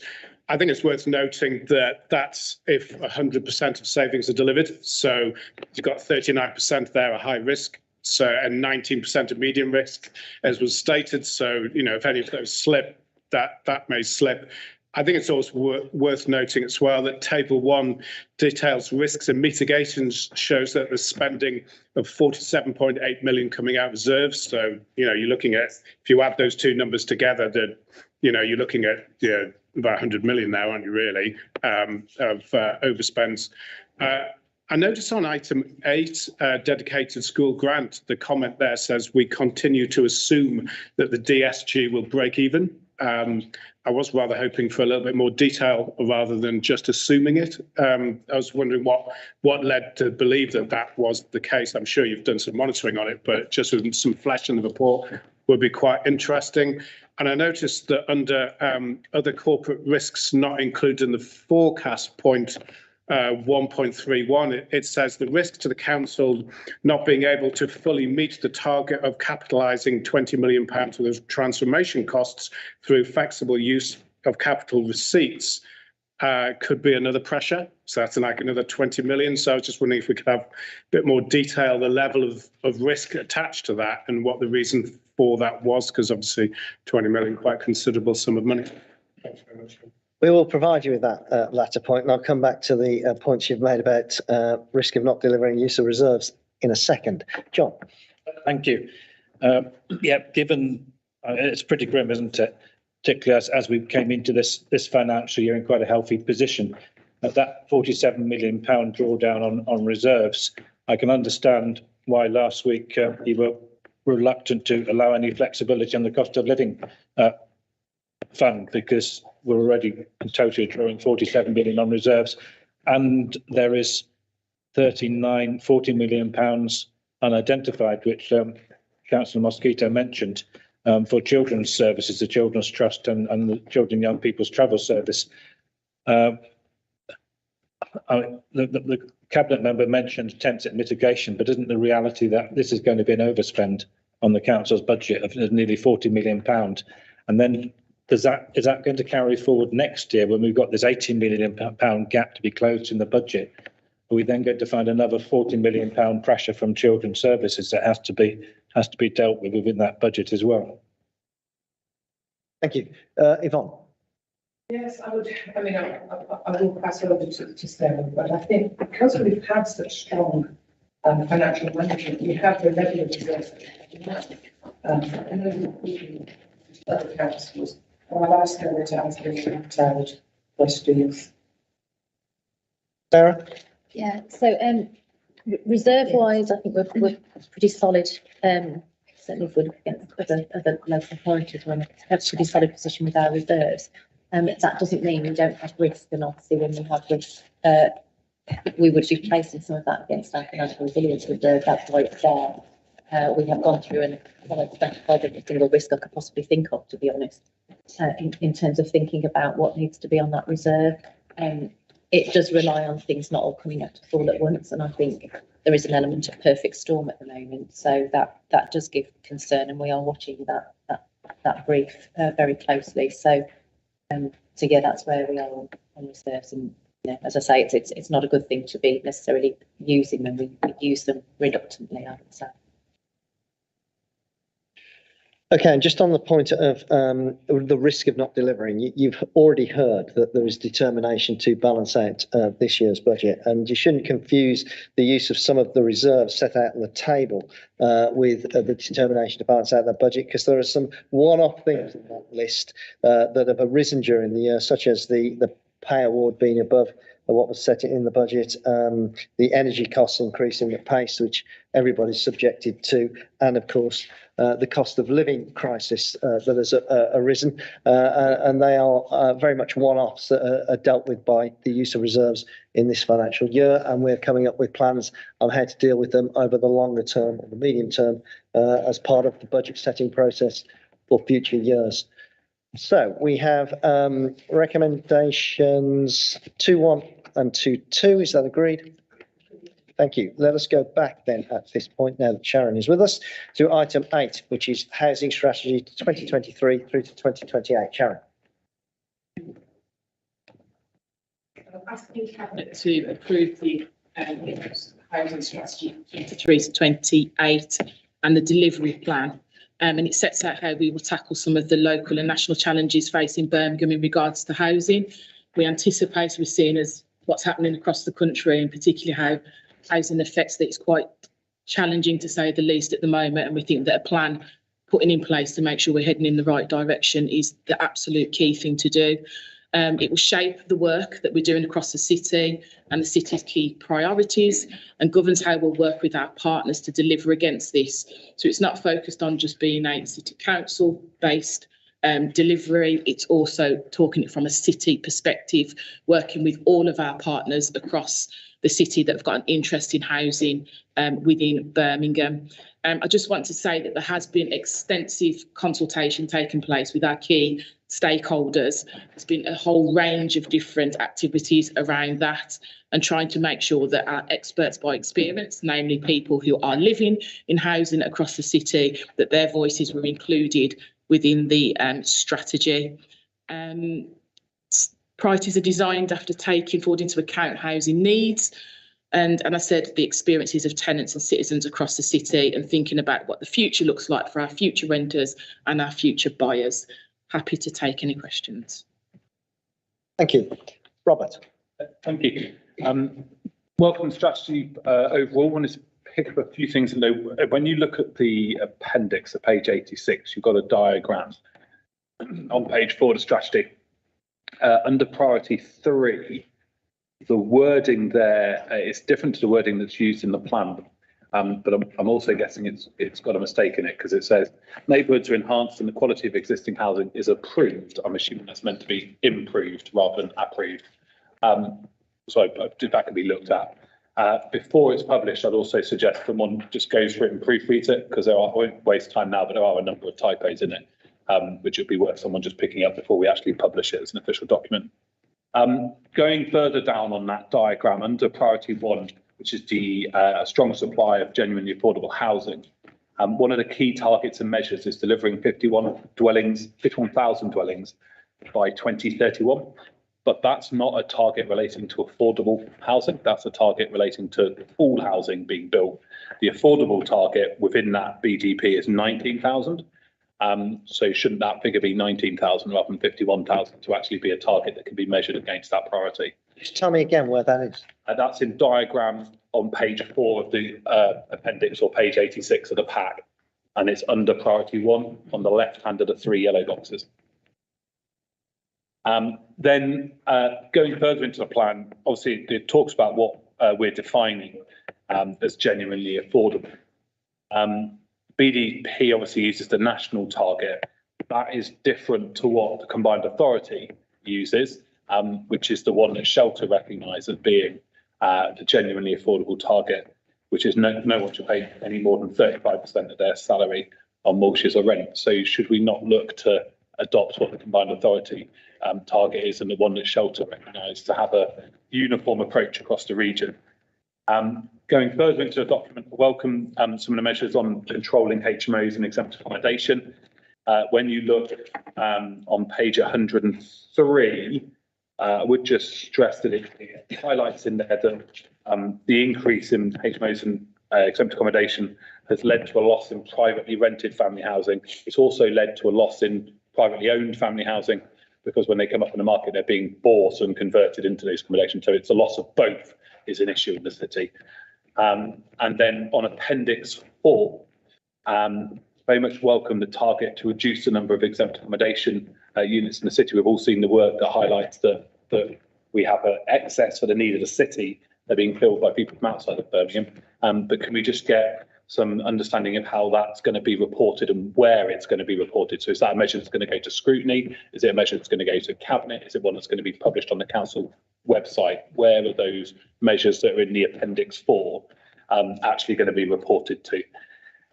[SPEAKER 7] I think it's worth noting that that's if 100% of savings are delivered. So you've got 39% there are high risk, so and 19% of medium risk, as was stated. So, you know, if any of those slip, that may slip. I think it's also worth noting as well that Table 1 details risks and mitigations, shows that there's spending of 47.8 million coming out of reserves. So, you know, you're looking at, if you add those two numbers together, that, you know, you're looking at about 100 million now, aren't you, really, of overspends. I noticed on item 8, dedicated school grant, the comment there says we continue to assume that the DSG will break even. I was rather hoping for a little bit more detail rather than just assuming it. I was wondering what led to believe that that was the case. I'm sure you've done some monitoring on it, but just with some flesh in the report would be quite interesting. And I noticed that under other corporate risks not included in the forecast point, 1.31, it says the risk to the council not being able to fully meet the target of capitalising £20 million worth of transformation costs through flexible use of capital receipts could be another pressure. So that's like another 20 million. So I was just wondering if we could have a bit more detail, the level of risk attached to that and what the reason for that was, because obviously 20 million, quite considerable sum of money. Thanks very much.
[SPEAKER 1] We will provide you with that latter point, and I'll come back to the points you've made about risk of not delivering use of reserves in a second. John.
[SPEAKER 5] Thank you. Yeah, given it's pretty grim, isn't it? Particularly as we came into this financial year in quite a healthy position. At that £47 million drawdown on reserves, I can understand why last week you were reluctant to allow any flexibility on the cost of living fund, because we're already totally drawing 47 million on reserves, and there is 40 million pounds unidentified, which Councillor Mosquito mentioned, for children's services, the Children's Trust and the Children and Young People's Travel Service. The Cabinet member mentioned attempts at mitigation, but isn't the reality that this is going to be an overspend on the council's budget of nearly £40 million? And then is that going to carry forward next year when we've got this £18 million gap to be closed in the budget? Are we then going to find another £40 million pressure from children's services that has to be dealt with within that budget as well?
[SPEAKER 1] Thank you. Yvonne.
[SPEAKER 13] Yes, I would. I mean, I will pass it over to Sarah, but I think because we've had such strong financial management, we have the level of reserves. I know other councils. I'll ask Sarah to answer the detailed questions.
[SPEAKER 1] Sarah?
[SPEAKER 14] Yeah, so reserve-wise, I think we're pretty solid. Certainly if we look against other local authorities, we're in a pretty solid position with our reserves. That doesn't mean we don't have risk, and obviously when we have risk, we would be placing some of that against our financial resilience reserve. That's why it's there. We have gone through and identified every single risk I could possibly think of, to be honest, in terms of thinking about what needs to be on that reserve. It does rely on things not all coming out to fall at once, and I think there is an element of perfect storm at the moment, so that does give concern, and we are watching that brief very closely. So yeah, that's where we are on reserves, and as I say, it's not a good thing to be necessarily using them. We use them reluctantly, I would say.
[SPEAKER 1] Okay, and just on the point of the risk of not delivering, you've already heard that there is determination to balance out this year's budget, and you shouldn't confuse the use of some of the reserves set out on the table with the determination to balance out that budget, because there are some one-off things in that list that have arisen during the year, such as the pay award being above what was set in the budget, the energy costs increasing at pace, which everybody's subjected to, and of course, the cost of living crisis that has arisen, and they are very much one-offs that are dealt with by the use of reserves in this financial year, and we're coming up with plans on how to deal with them over the longer term or the medium term as part of the budget setting process for future years. So we have recommendations 2.1 and 2.2. Is that agreed? Thank you. Let us go back then at this point, now that Sharon is with us, to item 8, which is Housing Strategy 2023 through to 2028. Sharon.
[SPEAKER 15] I'm asking Cabinet to approve the Housing Strategy 23 to 28 and the delivery plan. And it sets out how we will tackle some of the local and national challenges facing Birmingham in regards to housing. We anticipate we're seeing as what's happening across the country, and particularly how housing affects that. It's quite challenging, to say the least, at the moment, and we think that a plan putting in place to make sure we're heading in the right direction is the absolute key thing to do. It will shape the work that we're doing across the city and the city's key priorities, and governs how we'll work with our partners to deliver against this. So it's not focused on just being a city council based delivery. It's also talking it from a city perspective, working with all of our partners across the city that have got an interest in housing within Birmingham. I just want to say that there has been extensive consultation taking place with our key stakeholders. There's been a whole range of different activities around that, and trying to make sure that our experts by experience, namely people who are living in housing across the city, that their voices were included within the strategy. Priorities are designed after taking forward into account housing needs, and I said the experiences of tenants and citizens across the city, and thinking about what the future looks like for our future renters and our future buyers. Happy to take any questions.
[SPEAKER 1] Thank you. Robert.
[SPEAKER 4] Thank you. Welcome strategy overall. I wanted to pick up a few things. When you look at the appendix at page 86, you've got a diagram on page 4 of the strategy. Under priority 3, the wording there is different to the wording that's used in the plan. But I'm also guessing it's got a mistake in it, because it says neighbourhoods are enhanced and the quality of existing housing is approved. I'm assuming that's meant to be improved rather than approved. So that can be looked at. Before it's published, I'd also suggest someone just goes through it and proofreads it, because I won't waste time now, but there are a number of typos in it, which would be worth someone just picking up before we actually publish it as an official document. Going further down on that diagram, under priority 1, which is the strong supply of genuinely affordable housing. One of the key targets and measures is delivering 51,000 dwellings by 2031. But that's not a target relating to affordable housing. That's a target relating to all housing being built. The affordable target within that BDP is 19,000. So shouldn't that figure be 19,000 rather than 51,000 to actually be a target that can be measured against that priority?
[SPEAKER 1] Just tell me again where that is.
[SPEAKER 4] That's in diagram on page 4 of the appendix, or page 86 of the pack. And it's under priority 1 on the left hand of the 3 yellow boxes. Then going further into the plan, obviously it talks about what we're defining as genuinely affordable. BDP obviously uses the national target. That is different to what the combined authority uses, which is the one that Shelter recognise as being the genuinely affordable target, which is no one should pay any more than 35% of their salary on mortgages or rent. So should we not look to adopt what the combined authority target is, and the one that Shelter recognise, to have a uniform approach across the region? Going further into the document, I welcome some of the measures on controlling HMOs and exempt accommodation. When you look on page 103, I would just stress that it highlights in there that the increase in HMOs and exempt accommodation has led to a loss in privately rented family housing. It's also led to a loss in privately owned family housing, because when they come up in the market, they're being bought and converted into those accommodation. So it's a loss of both is an issue in the city. And then on Appendix 4, very much welcome the target to reduce the number of exempt accommodation units in the city. We've all seen the work that highlights that we have an excess for the need of the city. They're being filled by people from outside of Birmingham. But can we just get some understanding of how that's going to be reported and where it's going to be reported? So is that a measure that's going to go to scrutiny? Is it a measure that's going to go to cabinet? Is it one that's going to be published on the council website? Where are those measures that are in the Appendix 4 actually going to be reported to?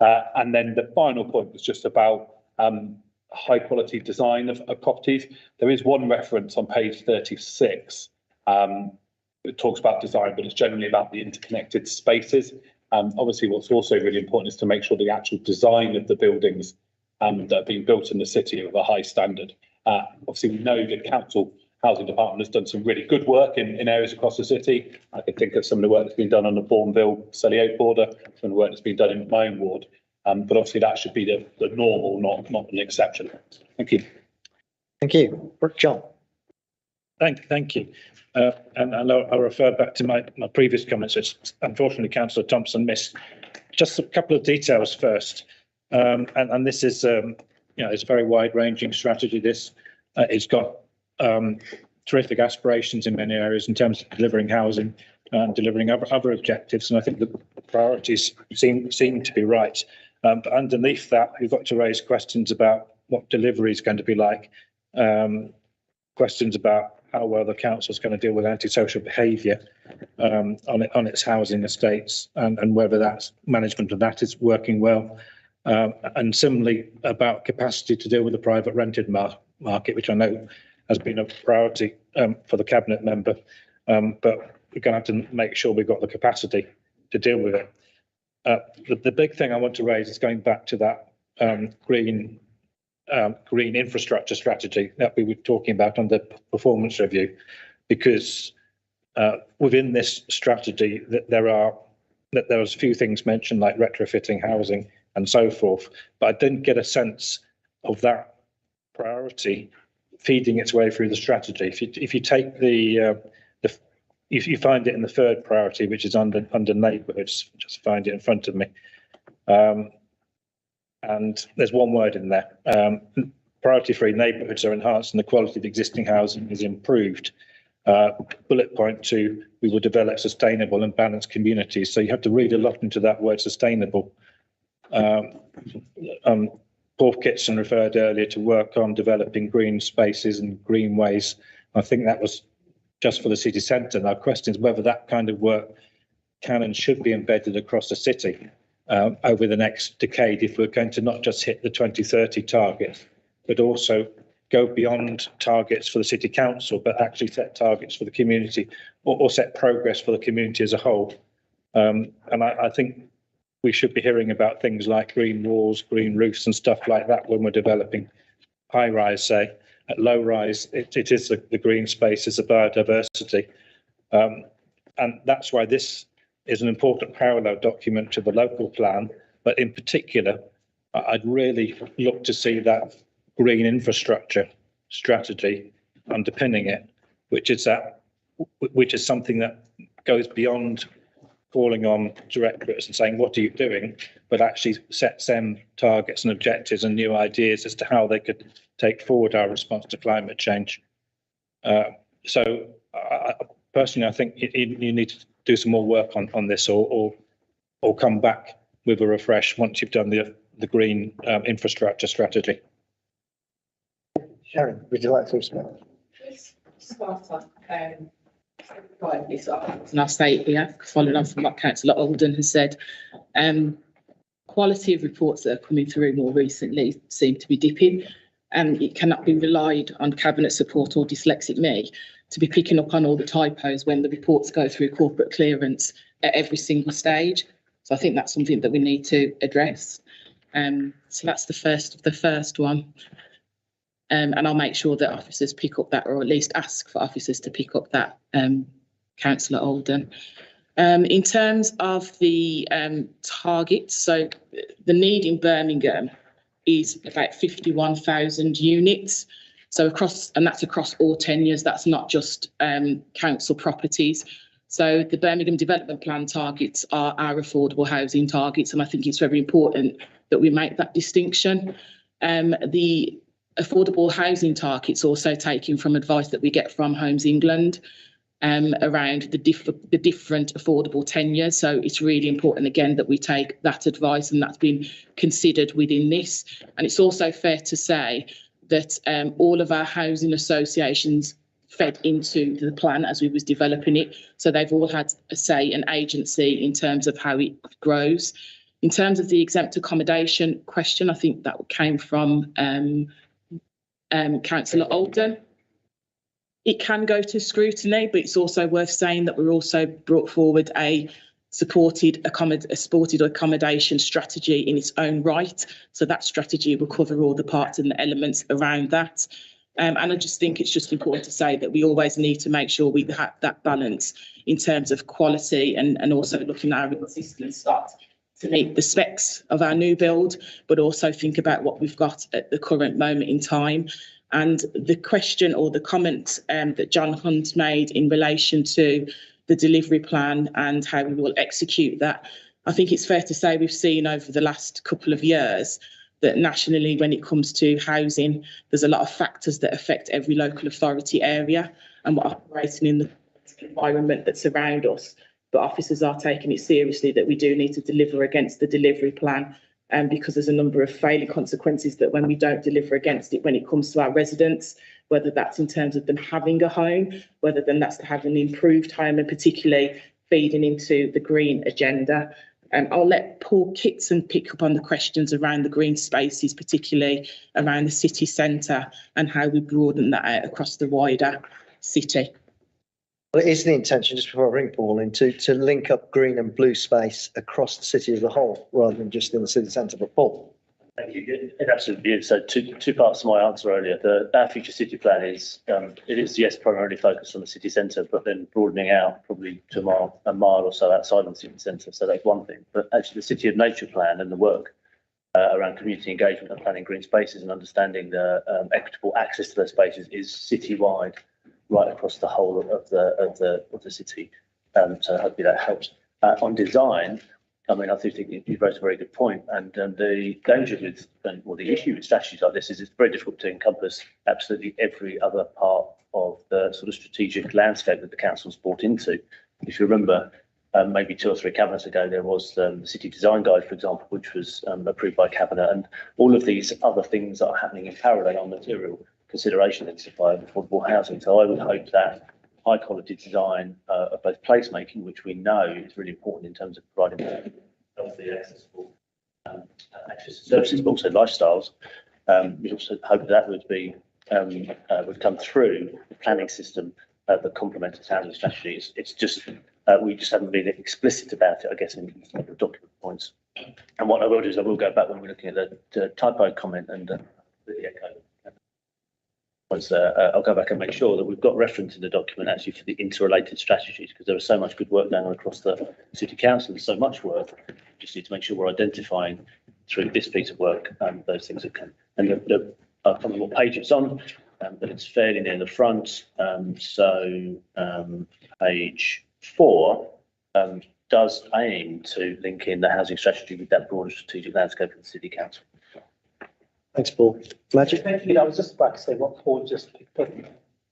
[SPEAKER 4] And then the final point was just about high quality design of properties. There is one reference on page 36. It talks about design, but it's generally about the interconnected spaces. Obviously, what's also really important is to make sure the actual design of the buildings that are being built in the city are of a high standard. Obviously, we know the council housing department has done some really good work in areas across the city. I can think of some of the work that's been done on the Bourneville-Selly Oak border, some of the work that's been done in my own ward. But obviously, that should be the normal, not an exception. Thank you.
[SPEAKER 1] Thank you. John.
[SPEAKER 5] Thank you. And I'll refer back to my previous comments, which unfortunately Councillor Thompson missed. Just a couple of details first. And this is, it's a very wide-ranging strategy. It's got terrific aspirations in many areas in terms of delivering housing and delivering other objectives. And I think the priorities seem to be right. But underneath that, we've got to raise questions about what delivery is going to be like, questions about how well the council is going to deal with antisocial behaviour on its housing estates, and whether that's management of that is working well. And similarly about capacity to deal with the private rented market, which I know has been a priority for the cabinet member, but we're going to have to make sure we've got the capacity to deal with it. The big thing I want to raise is going back to that green infrastructure strategy that we were talking about on the performance review, because within this strategy there was a few things mentioned like retrofitting housing and so forth, but I didn't get a sense of that priority feeding its way through the strategy. If you take if you find it in the third priority, which is under neighbourhoods, just find it in front of me. And there's one word in there. Priority 3 neighbourhoods are enhanced and the quality of existing housing is improved. Bullet point 2, we will develop sustainable and balanced communities. So you have to read a lot into that word sustainable. Paul Kitson referred earlier to work on developing green spaces and greenways. I think that was just for the city centre. Now, question is whether that kind of work can and should be embedded across the city over the next decade if we're going to not just hit the 2030 targets, but also go beyond targets for the city council, but actually set targets for the community or set progress for the community as a whole. And I think we should be hearing about things like green walls, green roofs and stuff like that when we're developing high rise, say. At low rise, it is the green spaces, the biodiversity. And that's why this is an important parallel document to the local plan. But in particular, I'd really look to see that green infrastructure strategy underpinning it, which is something that goes beyond calling on directorates and saying, what are you doing? But actually sets them targets and objectives and new ideas as to how they could take forward our response to climate change. Personally, I think you need to do some more work on this or come back with a refresh once you've done the green infrastructure strategy.
[SPEAKER 1] Sharon, would you like to respond?
[SPEAKER 15] Start off, privately, and I'll say here, following on from what Councillor Alden has said, quality of reports that are coming through more recently seem to be dipping, and it cannot be relied on cabinet support or dyslexic me to be picking up on all the typos when the reports go through corporate clearance at every single stage. So I think that's something that we need to address. So that's the first one. And I'll make sure that officers pick up that, or at least ask for officers to pick up that, Councillor Alden. In terms of the targets, so the need in Birmingham is about 51,000 units. So that's across all tenures. That's not just council properties. So the Birmingham Development Plan targets are our affordable housing targets, and I think it's very important that we make that distinction. The affordable housing targets also taken from advice that we get from Homes England around the different affordable tenures. So it's really important, again, that we take that advice, and that's been considered within this. And it's also fair to say that all of our housing associations fed into the plan as we was developing it. So they've all had a say and agency in terms of how it grows. In terms of the exempt accommodation question, I think that came from Councillor Oldham. It can go to scrutiny, but it's also worth saying that we're also brought forward a supported accommodation strategy in its own right. So that strategy will cover all the parts and the elements around that. And I just think it's just important to say that we always need to make sure we have that balance in terms of quality and also looking at our existing stock to meet the specs of our new build, but also think about what we've got at the current moment in time. And the question or the comment that John Hunt made in relation to the delivery plan and how we will execute that, I think it's fair to say we've seen over the last couple of years that nationally, when it comes to housing, there's a lot of factors that affect every local authority area, and we're operating in the environment that's around us. But officers are taking it seriously that we do need to deliver against the delivery plan, because there's a number of failing consequences that when we don't deliver against it, when it comes to our residents, whether that's in terms of them having a home, whether then that's to have an improved home, and particularly feeding into the green agenda. I'll let Paul Kitson pick up on the questions around the green spaces, particularly around the city centre and how we broaden that out across the wider city.
[SPEAKER 1] Well, it is the intention, just before I bring Paul in, to link up green and blue space across the city as a whole, rather than just in the city centre. But Paul.
[SPEAKER 10] Thank you. It absolutely is. So two parts to my answer earlier. Our future city plan is, it is, yes, primarily focused on the city centre, but then broadening out probably to a mile or so outside of the city centre. So that's one thing. But actually the City of Nature plan and the work around community engagement and planning green spaces and understanding the equitable access to those spaces is citywide, right across the whole of the city. So hopefully that helps. On design, I mean, I think you raised a very good point, and the danger with, or the issue with strategies like this is it's very difficult to encompass absolutely every other part of the sort of strategic landscape that the council's brought into. If you remember, maybe 2 or 3 cabinets ago, there was the City Design Guide, for example, which was approved by Cabinet, and all of these other things that are happening in parallel on material consideration and supply of affordable housing. So I would hope that high quality design of both placemaking, which we know is really important in terms of providing healthy, accessible access to services, but also lifestyles. We also hope that would come through the planning system that complements housing strategies. It's just we just haven't been explicit about it, I guess, in the document points. And what I will do is I will go back when we're looking at the typo comment and the echo. I'll go back and make sure that we've got reference in the document actually for the interrelated strategies, because there is so much good work going on across the City Council and so much work. We just need to make sure we're identifying through this piece of work those things that can. And I can't remember what page it's on, but it's fairly near the front. Page 4 does aim to link in the housing strategy with that broader strategic landscape of the City Council.
[SPEAKER 1] Thanks, Paul. Magic?
[SPEAKER 9] Thank you. I was just about to say what Paul just picked up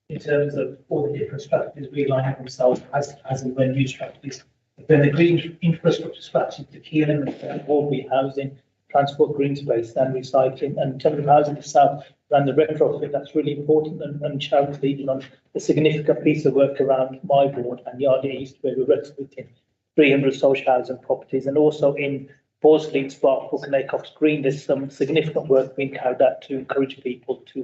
[SPEAKER 9] in terms of all the different strategies realigning themselves as and when new strategies. Then the green infrastructure strategy, the key elements that will be housing, transport, green space, and recycling. And in terms of housing itself, and the retrofit, that's really important. And Sharon's leading on a significant piece of work around my ward and Yardley East, where we're retrofitting 300 social housing properties, and also in Borsley, Sparkbrook and Acocks Green, there's some significant work being carried out to encourage people to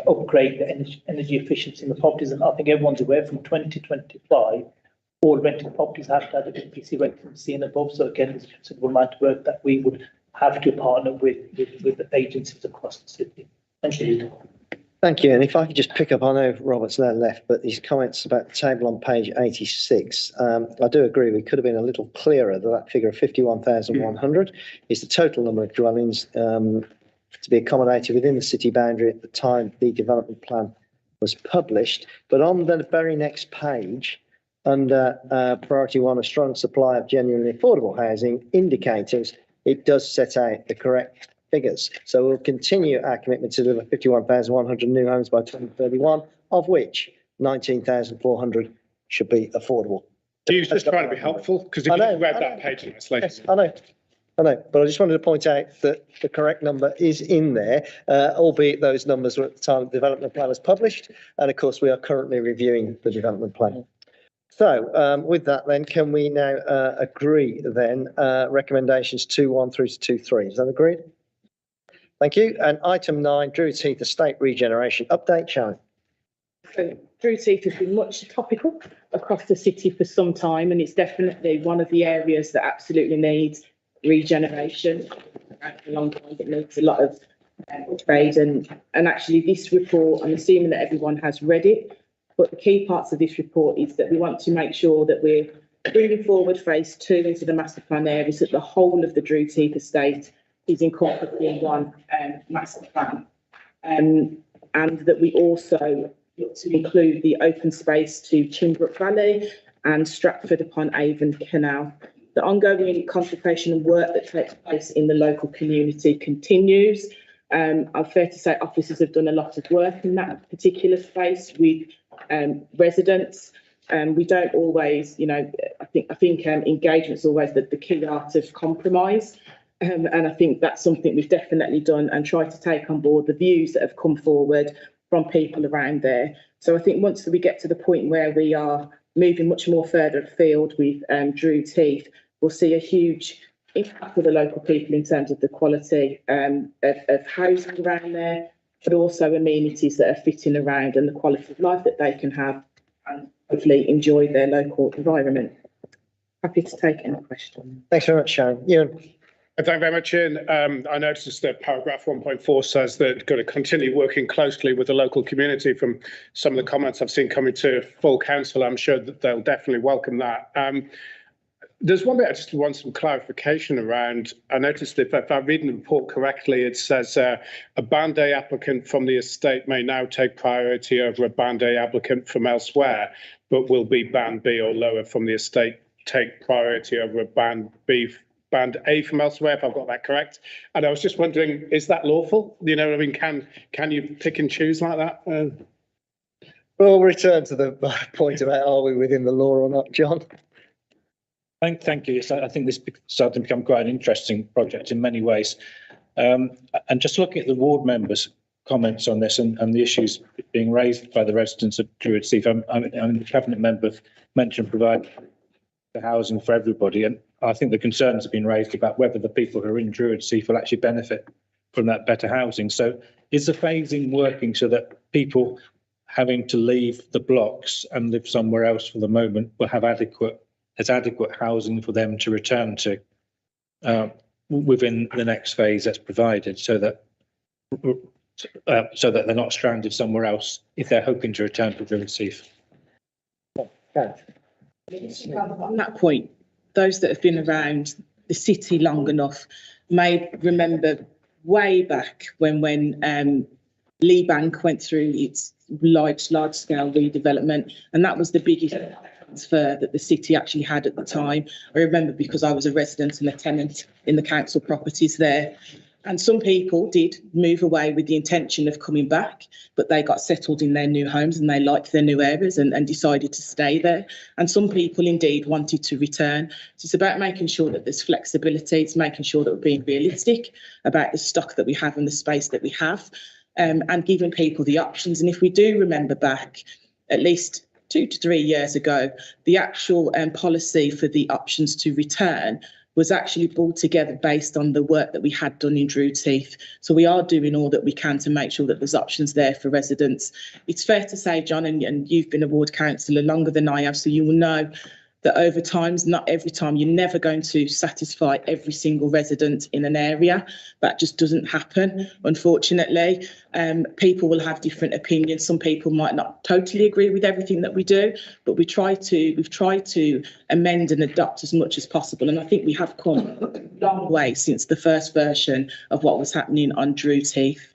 [SPEAKER 9] upgrade the energy efficiency in the properties. And I think everyone's aware from 2025, all rented properties have to have an EPC rating C and above. So again, there's a considerable amount of work that we would have to partner with the agencies across the city. Thank you.
[SPEAKER 1] Thank you. And if I could just pick up, I know Robert's now left, but his comments about the table on page 86, I do agree we could have been a little clearer that that figure of 51,100 is the total number of dwellings to be accommodated within the city boundary at the time the development plan was published. But on the very next page, under priority 1, a strong supply of genuinely affordable housing indicators, it does set out the correct figures. So we'll continue our commitment to deliver 51,100 new homes by 2031, of which 19,400 should be affordable.
[SPEAKER 7] He was just trying to be helpful, because if you read that page nicely.
[SPEAKER 1] Yes, I know, but I just wanted to point out that the correct number is in there, albeit those numbers were at the time the development plan was published. And of course, we are currently reviewing the development plan. So with that, then, can we now agree then recommendations 2.1 through to 2.3? Is that agreed? Thank you. And item 9, Druids Heath Estate Regeneration Update, Sharon.
[SPEAKER 15] So Druids Heath has been much topical across the city for some time, and it's definitely one of the areas that absolutely needs regeneration. For a long time, it needs a lot of upgrade, and actually this report, I'm assuming that everyone has read it, but the key parts of this report is that we want to make sure that we're bringing forward phase 2 into the master plan areas, that the whole of the Druids Heath estate is incorporated in one master plan, and that we also look to include the open space to Chimbrook Valley and Stratford upon Avon Canal. The ongoing consultation and work that takes place in the local community continues. I'm fair to say officers have done a lot of work in that particular space with residents. We don't always, I think engagement's always the key art of compromise. And I think that's something we've definitely done, and tried to take on board the views that have come forward from people around there. So I think once we get to the point where we are moving much more further afield with Druids Heath, we'll see a huge impact for the local people in terms of the quality of housing around there, but also amenities that are fitting around and the quality of life that they can have and hopefully enjoy their local environment. Happy to take any questions.
[SPEAKER 1] Thanks very much, Sharon. Ewan.
[SPEAKER 7] Thank you very much, Ian. I noticed that paragraph 1.4 says that going to continue working closely with the local community. From some of the comments I've seen coming to full council, I'm sure that they'll definitely welcome that. There's one bit I just want some clarification around. I noticed that if I'm reading the report correctly, it says a Band A applicant from the estate may now take priority over a Band A applicant from elsewhere, but will be Band B or lower from the estate take priority over a Band Band A from elsewhere, if I've got that correct. And I was just wondering, is that lawful? You know what I mean? Can you pick and choose like that?
[SPEAKER 1] We'll return to the point about are we within the law or not, John?
[SPEAKER 5] Thank you. I think this is starting to become quite an interesting project in many ways. And just looking at the ward members' comments on this and the issues being raised by the residents of Druids Heath, the cabinet member mentioned provide the housing for everybody, and I think the concerns have been raised about whether the people who are in Druids Heath will actually benefit from that better housing. So is the phasing working so that people having to leave the blocks and live somewhere else for the moment will have adequate housing for them to return to within the next phase that's provided, so that they're not stranded somewhere else if they're hoping to return to Druids Heath?
[SPEAKER 15] On that point, those that have been around the city long enough may remember way back when Lee Bank went through its large scale redevelopment, and that was the biggest transfer that the city actually had at the time. I remember because I was a resident and a tenant in the council properties there. And some people did move away with the intention of coming back, but they got settled in their new homes and they liked their new areas and decided to stay there. And some people indeed wanted to return. So it's about making sure that there's flexibility. It's making sure that we're being realistic about the stock that we have and the space that we have, and giving people the options. And if we do remember back at least 2 to 3 years ago, the actual policy for the options to return was actually brought together based on the work that we had done in Druids Heath. So we are doing all that we can to make sure that there's options there for residents. It's fair to say, John, and you've been a ward councillor longer than I have, so you will know that over time, not every time, you're never going to satisfy every single resident in an area. That just doesn't happen, unfortunately. People will have different opinions. Some people might not totally agree with everything that we do, but we've tried to amend and adopt as much as possible. And I think we have come a long way since the first version of what was happening on Druids Heath.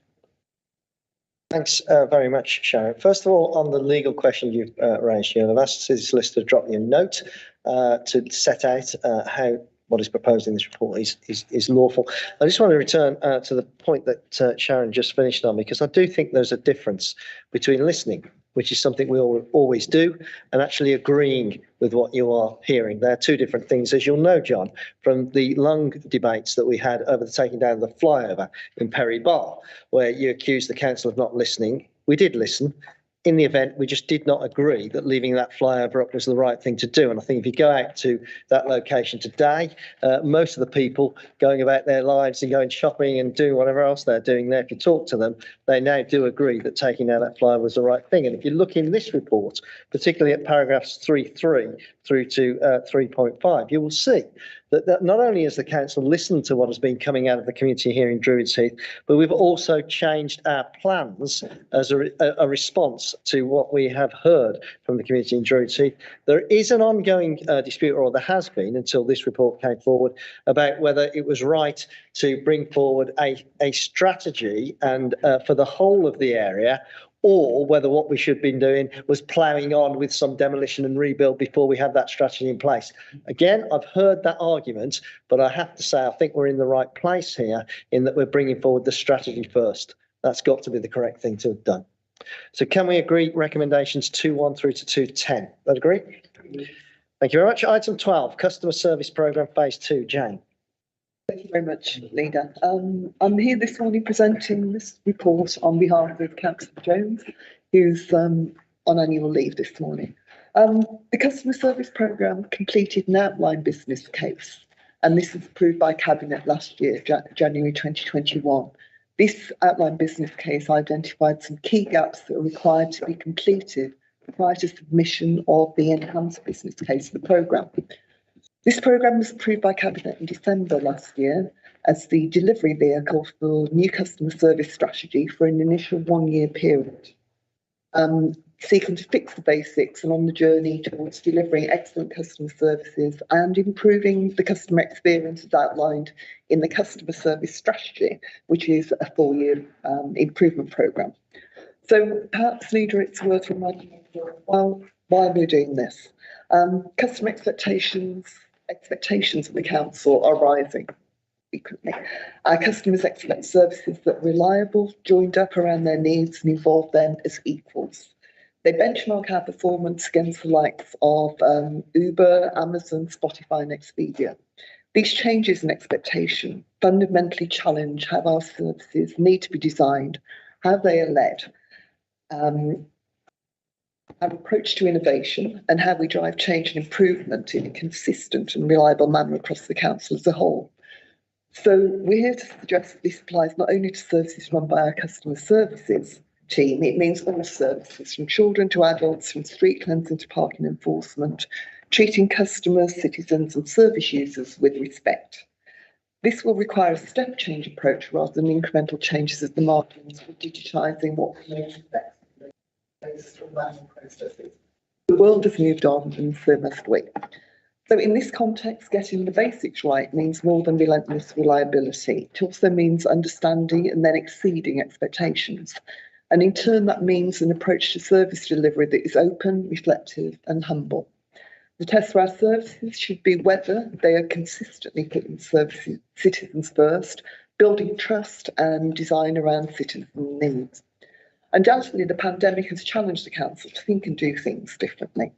[SPEAKER 1] Thanks very much, Sharon. First of all, on the legal question you've raised, I've asked the solicitor to drop you a note to set out how what is proposed in this report is lawful. I just want to return to the point that Sharon just finished on, because I do think there's a difference between listening, which is something we always do, and actually agreeing with what you are hearing. They're two different things, as you'll know, John, from the long debates that we had over the taking down of the flyover in Perry Bar, where you accused the council of not listening. We did listen. In the event, we just did not agree that leaving that flyover up was the right thing to do. And I think if you go out to that location today, most of the people going about their lives and going shopping and doing whatever else they're doing there, if you talk to them, they now do agree that taking down that flyover was the right thing. And if you look in this report, particularly at paragraphs 3.3 through to 3.5, you will see that not only has the council listened to what has been coming out of the community here in Druids Heath, but we've also changed our plans as a response to what we have heard from the community in Druids Heath. There is an ongoing dispute, or there has been until this report came forward, about whether it was right to bring forward a strategy and for the whole of the area, or whether what we should have been doing was ploughing on with some demolition and rebuild before we had that strategy in place. Again, I've heard that argument, but I have to say I think we're in the right place here in that we're bringing forward the strategy first. That's got to be the correct thing to have done. So can we agree recommendations 2.1 through to 2.10? That agree? Thank you very much. Item 12, Customer Service Programme Phase 2. Jane.
[SPEAKER 11] Thank you very much, Leader. I'm here this morning presenting this report on behalf of Councillor Jones, who's on annual leave this morning. The Customer Service Programme completed an outline business case, and this was approved by Cabinet last year, January 2021. This outline business case identified some key gaps that are required to be completed prior to submission of the enhanced business case of the programme. This programme was approved by Cabinet in December last year as the delivery vehicle for new customer service strategy for an initial 1-year period, seeking to fix the basics and on the journey towards delivering excellent customer services and improving the customer experience as outlined in the customer service strategy, which is a 4-year improvement programme. So perhaps, Leader, it's worth reminding you why we're doing this. Customer expectations of the council are rising frequently. Our customers expect services that are reliable, joined up around their needs and involve them as equals. They benchmark our performance against the likes of Uber, Amazon, Spotify and Expedia. These changes in expectation fundamentally challenge how our services need to be designed, how they are led, our approach to innovation and how we drive change and improvement in a consistent and reliable manner across the council as a whole. So we're here to suggest that this applies not only to services run by our customer services team, it means all services from children to adults, from street cleansing to parking enforcement, treating customers, citizens and service users with respect. This will require a step change approach rather than incremental changes of the margins for digitising what remains effective. Processes. The world has moved on and so must we. So in this context, getting the basics right means more than relentless reliability. It also means understanding and then exceeding expectations. And in turn, that means an approach to service delivery that is open, reflective and humble. The test for our services should be whether they are consistently putting citizens first, building trust and design around citizen needs. Undoubtedly, the pandemic has challenged the council to think and do things differently.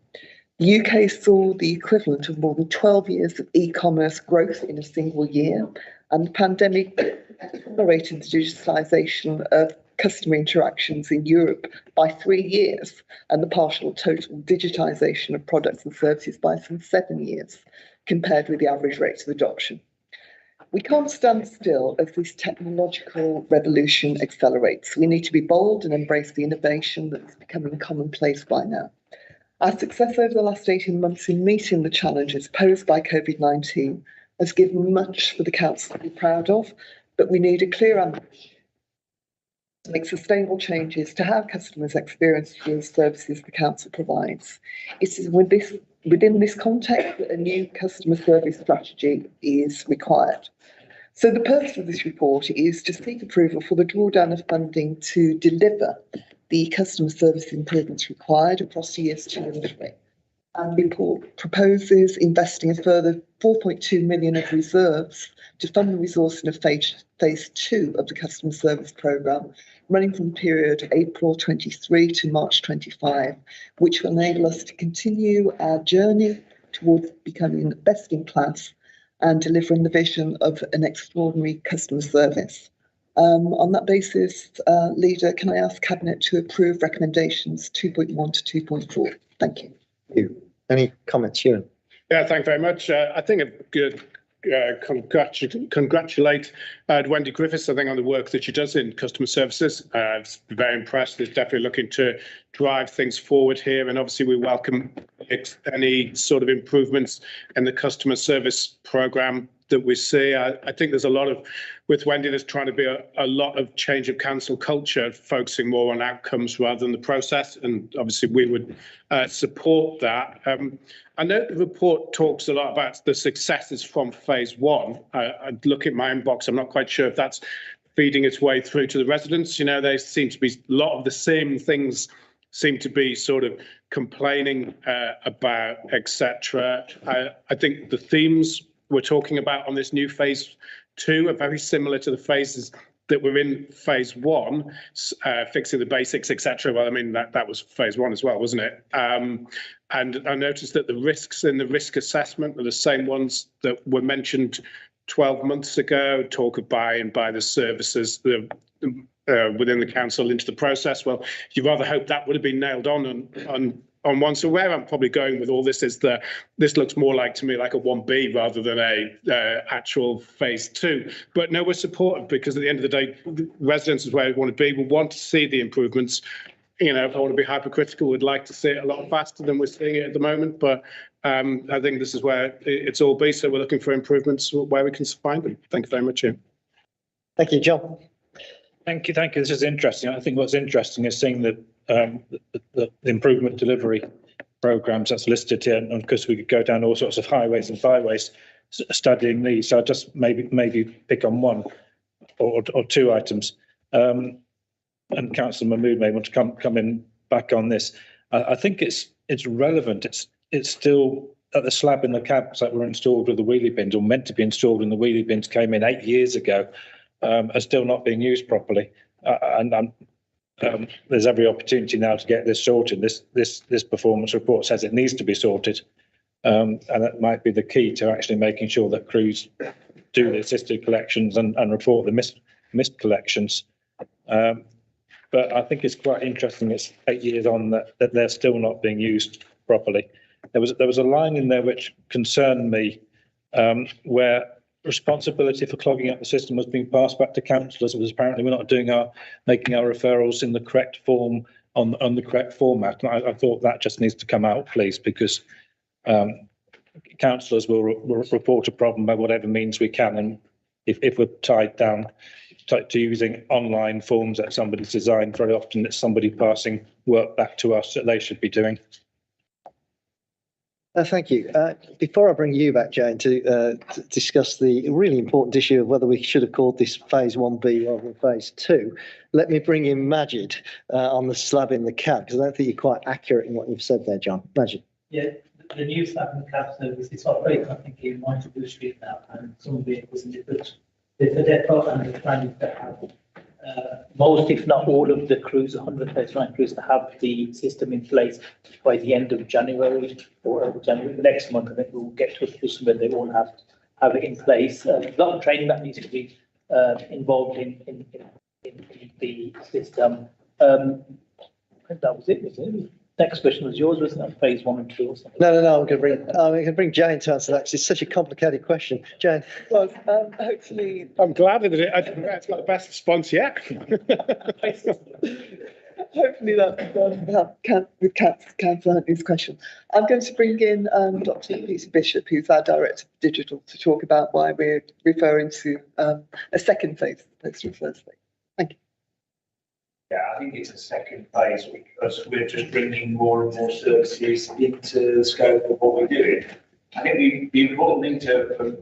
[SPEAKER 11] The UK saw the equivalent of more than 12 years of e-commerce growth in a single year, and the pandemic accelerated the digitalisation of customer interactions in Europe by 3 years, and the partial total digitisation of products and services by some 7 years, compared with the average rates of adoption. We can't stand still as this technological revolution accelerates. We need to be bold and embrace the innovation that is becoming commonplace by now.
[SPEAKER 13] Our success over the last 18 months in meeting the challenges posed by COVID-19 has given much for the council to be proud of, but we need a clear ambition to make sustainable changes to how customers experience the services the council provides. It is within this context that a new customer service strategy is required. So the purpose of this report is to seek approval for the drawdown of funding to deliver the customer service improvements required across years 2 and 3. And the report proposes investing a further 4.2 million of reserves to fund the resourcing of phase 2 of the customer service programme, running from the period April 23 to March 25, which will enable us to continue our journey towards becoming best in class and delivering the vision of an extraordinary customer service. On that basis, Leader, can I ask Cabinet to approve recommendations 2.1 to 2.4? Thank you.
[SPEAKER 1] Any comments, Ewan?
[SPEAKER 7] Yeah, thank you very much. I think a good congratulate Wendy Griffiths, I think, on the work that she does in customer services. I was very impressed. There's definitely looking to drive things forward here, and obviously we welcome any sort of improvements in the customer service programme that we see. I think there's a lot of, with Wendy, there's trying to be a lot of change of council culture, focusing more on outcomes rather than the process, and obviously we would support that. I know the report talks a lot about the successes from phase 1. I look at my inbox, I'm not quite sure if that's feeding its way through to the residents. You know, there seem to be a lot of the same things seem to be sort of complaining about, etc. I think the themes we're talking about on this new phase 2 are very similar to the phases that were in phase 1, fixing the basics, etc. Well, I mean, that was phase 1 as well, wasn't it? And I noticed that the risks in the risk assessment are the same ones that were mentioned 12 months ago, talk of buy and buy the services within the council into the process. Well, you rather hope that would have been nailed on one. So where I'm probably going with all this is that this looks more like, to me, like a 1B rather than a actual phase 2. But no, we're supportive, because at the end of the day, residents is where we want to be. We want to see the improvements. You know, if I want to be hypercritical, we'd like to see it a lot faster than we're seeing it at the moment. But I think this is where it's all be. So we're looking for improvements where we can find them. Thank you very much, Ian.
[SPEAKER 1] Thank you, John.
[SPEAKER 5] Thank you. This is interesting. I think what's interesting is seeing the improvement delivery programmes that's listed here, and because we could go down all sorts of highways and byways studying these. So I'll just maybe pick on one or 2 items. And Councillor Mahmood may want to come in back on this. I think it's relevant. It's still at the slab in the cabs that were installed with the wheelie bins, or meant to be installed when the wheelie bins came in 8 years ago, are still not being used properly. And there's every opportunity now to get this sorted. This performance report says it needs to be sorted, and that might be the key to actually making sure that crews do the assisted collections and report the missed collections. But I think it's quite interesting. It's 8 years on that they're still not being used properly. There was a line in there which concerned me, where responsibility for clogging up the system was being passed back to councillors, because apparently we're not making our referrals in the correct form on the correct format. And I thought that just needs to come out, please, because councillors will report a problem by whatever means we can, and if we're tied down to using online forms that somebody's designed, very often it's somebody passing work back to us that they should be doing.
[SPEAKER 1] Thank you. Before I bring you back, Jane, to discuss the really important issue of whether we should have called this phase 1B rather than phase 2, let me bring in Majid on the slab in the cab, because I don't think you're quite accurate in what you've said there, John. Majid.
[SPEAKER 9] Yeah, the new slab in the cab service is operating, I think, in Montagu Street now, and some vehicles in different. The depot and the planning to have most, if not all, of the crews, 139 crews, to have the system in place by the end of January or early January. The next month, I think we'll get to a position where they all have it in place. A lot of training that needs to be involved in the system. I think that was it, wasn't it? Next question was yours, wasn't it? Phase 1 and 2 or something?
[SPEAKER 1] No. I'm going to bring Jane to answer that, because it's such a complicated question. Jane.
[SPEAKER 13] Well, hopefully.
[SPEAKER 7] I'm glad that it's got the best response yet.
[SPEAKER 11] hopefully that help with Councillor Huntley's question. I'm going to bring in Dr. Peter Bishop, who's our Director of Digital, to talk about why we're referring to a second phase as opposed to a first phase. Thank you.
[SPEAKER 16] Yeah, I think it's a second phase because we're just bringing more and more services into the scope of what we're doing. I think the important thing for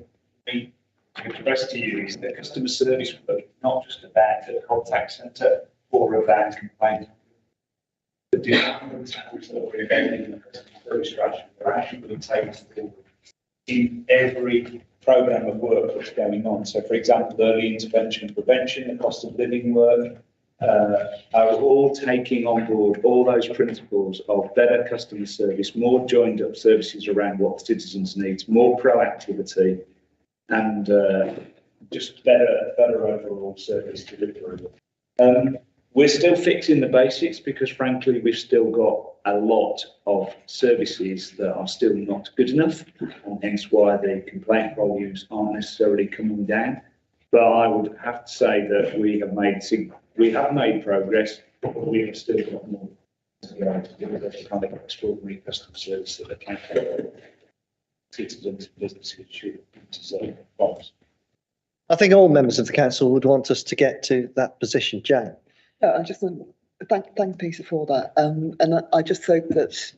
[SPEAKER 16] me to express to you is that customer service work is not just about a contact centre or about complaint. The developments that we're embedding in the customer service strategy are actually taken forward in every programme of work that's going on. So, for example, early intervention and prevention, the cost of living work, are all taking on board all those principles of better customer service, more joined up services around what citizens need, more proactivity, and just better overall service delivery. We're still fixing the basics because, frankly, we've still got a lot of services that are still not good enough, and hence why the complaint volumes aren't necessarily coming down. But I would have to say that we have made progress, but we have still got more to be able to deliver the kind of extraordinary customer service that the citizens and businesses should deserve from us.
[SPEAKER 1] I think all members of the council would want us to get to that position. Jane?
[SPEAKER 11] I just want to thank Peter for that. And I just hope that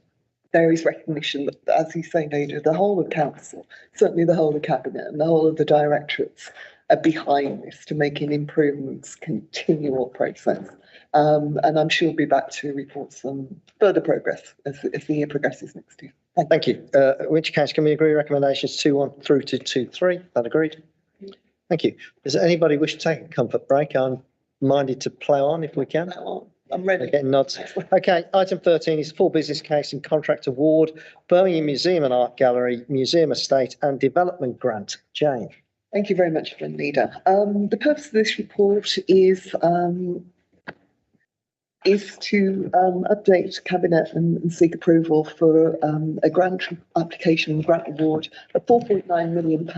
[SPEAKER 11] there is recognition that, as you say, Nadia, the whole of council, certainly the whole of cabinet and the whole of the directorates are behind this to making improvements continual process. And I'm sure we'll be back to report some further progress as the year progresses next year.
[SPEAKER 1] Thank you. In which case, can we agree recommendations 2.1 through to 2.3? That agreed? Thank you. Does anybody wish to take a comfort break? I'm minded to plough on if we can.
[SPEAKER 11] I'm ready.
[SPEAKER 1] Getting nods. Okay, item 13 is full business case and contract award, Birmingham Museum and Art Gallery, Museum Estate and Development Grant. Jane?
[SPEAKER 11] Thank you very much, Friend Leader. The purpose of this report is to update Cabinet and seek approval for a grant application grant award of £4.9 million,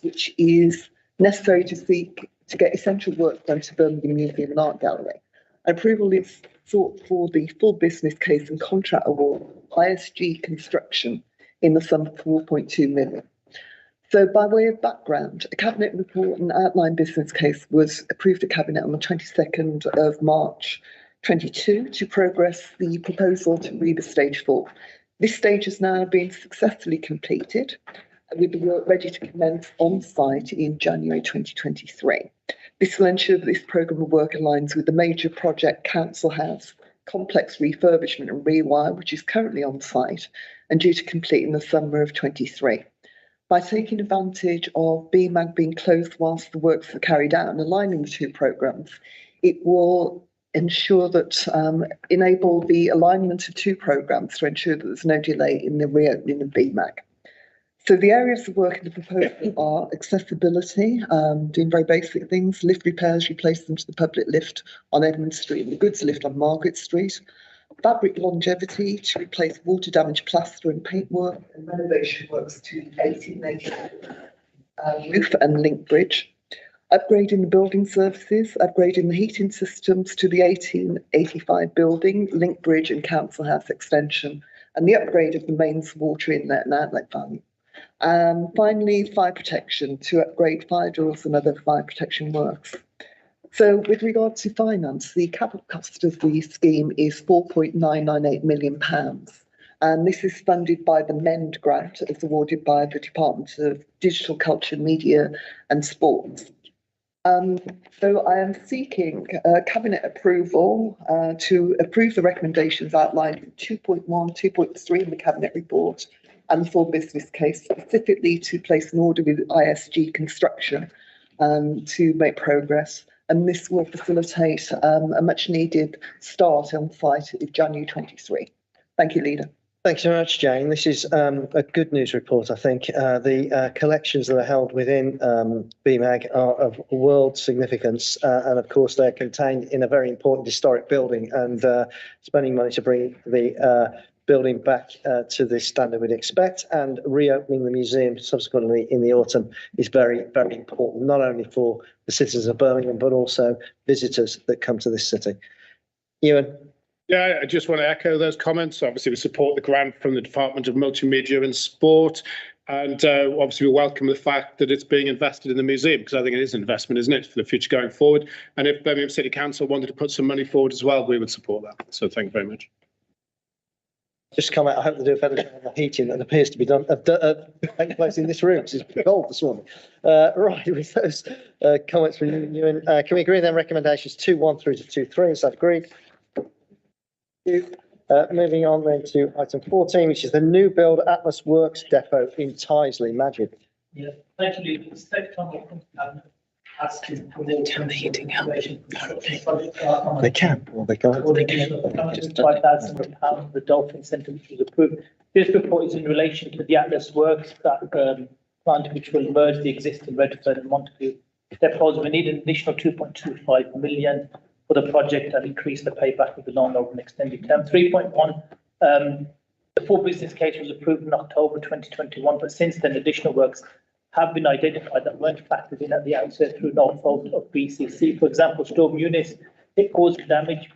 [SPEAKER 11] which is necessary to get essential work done to Birmingham Museum and Art Gallery. Approval is sought for the full business case and contract award, ISG Construction, in the sum of £4.2 million. So by way of background, a Cabinet report and outline business case was approved at Cabinet on the 22nd of March 22 to progress the proposal to REBA Stage 4. This stage has now been successfully completed, with the work ready to commence on site in January 2023. This will ensure that this programme of work aligns with the major project Council House complex refurbishment and rewire, which is currently on site and due to complete in the summer of 23. By taking advantage of BMAG being closed whilst the works are carried out and aligning the two programmes, it will ensure that enable the alignment of two programmes to ensure that there's no delay in the reopening of BMAG. So the areas of work in the proposal are accessibility, doing very basic things, lift repairs, replacement to the public lift on Edmund Street and the goods lift on Margaret Street, fabric longevity to replace water damaged plaster and paintwork, and renovation works to the 1880 roof and link bridge, upgrading the building services, upgrading the heating systems to the 1885 building, link bridge and council house extension, and the upgrade of the mains water inlet and outlet valve. Finally, fire protection to upgrade fire doors and other fire protection works. So with regard to finance, the capital cost of the scheme is £4.998 million. And this is funded by the MEND grant as awarded by the Department of Digital, Culture, Media and Sports. So I am seeking Cabinet approval to approve the recommendations outlined in 2.1, 2.3 in the Cabinet report and the full business case, specifically to place an order with ISG Construction to make progress. And this will facilitate a much needed start on site in January 23. Thank you, Leader.
[SPEAKER 1] Thanks very much, Jane. This is a good news report, I think. The collections that are held within BMAG are of world significance, and of course they're contained in a very important historic building, and spending money to bring the building back to the standard we'd expect, and reopening the museum subsequently in the autumn is very, very important, not only for the citizens of Birmingham, but also visitors that come to this city. Ewan?
[SPEAKER 7] Yeah, I just want to echo those comments. Obviously, we support the grant from the Department of Multimedia and Sport. And obviously, we welcome the fact that it's being invested in the museum, because I think it is an investment, isn't it, for the future going forward. And if Birmingham City Council wanted to put some money forward as well, we would support that. So thank you very much.
[SPEAKER 1] Just comment, I hope they do a better job of the heating than appears to be done, taking place in this room, because it's cold this morning. Right, with those comments from you, can we agree then recommendations 2.1 through to 2.3? Is that agreed? Moving on then to item 14, which is the new build Atlas Works depot in Tyseley. Majid.
[SPEAKER 9] Yeah, thank you. The second time I come to Cabinet asking for more
[SPEAKER 6] turn the heating up.
[SPEAKER 1] They can, or they can't.
[SPEAKER 9] Or they can, £5,000, the Dolphin Centre, which was approved. This report is in relation to the Atlas Works that plant which will merge the existing Redfern and Montague depots. We need an additional 2.25 million for the project and increase the payback of the loan over an extended term. 3.1, the full business case was approved in October 2021, but since then additional works have been identified that weren't factored in at the outset through no fault of BCC. For example, Storm Eunice, it caused damage,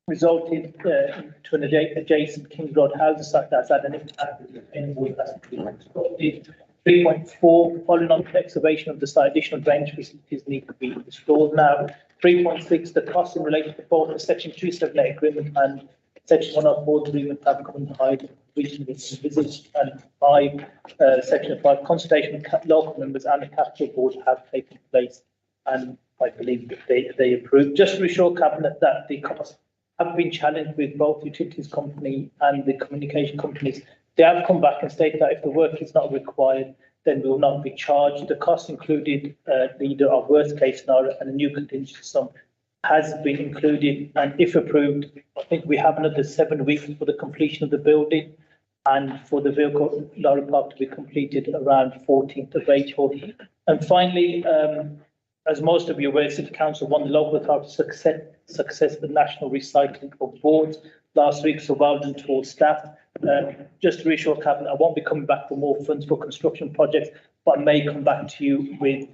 [SPEAKER 9] resulted to an adjacent King Road housing site that's had an impact in water that's been constructed. 3.4, following on the excavation of the site, additional drainage facilities need to be installed now. 3.6, the costs in relation to both the Section 278 agreement and Section 104 agreement have come into high recently envisaged. And 5, Section 5, consultation with local members and the capital board have taken place, and I believe that they approved. Just to assure Cabinet that the costs have been challenged with both utilities company and the communication companies. They have come back and stated that if the work is not required, then we will not be charged. The cost included either our worst case scenario and a new contingency sum has been included. And if approved, I think we have another 7 weeks for the completion of the building and for the vehicle lorry park to be completed around 14th of April. And finally, as most of you are aware, City Council won the local authority success the National Recycling Awards last week, so well done to all staff. Just to reassure Cabinet, I won't be coming back for more funds for construction projects, but I may come back to you with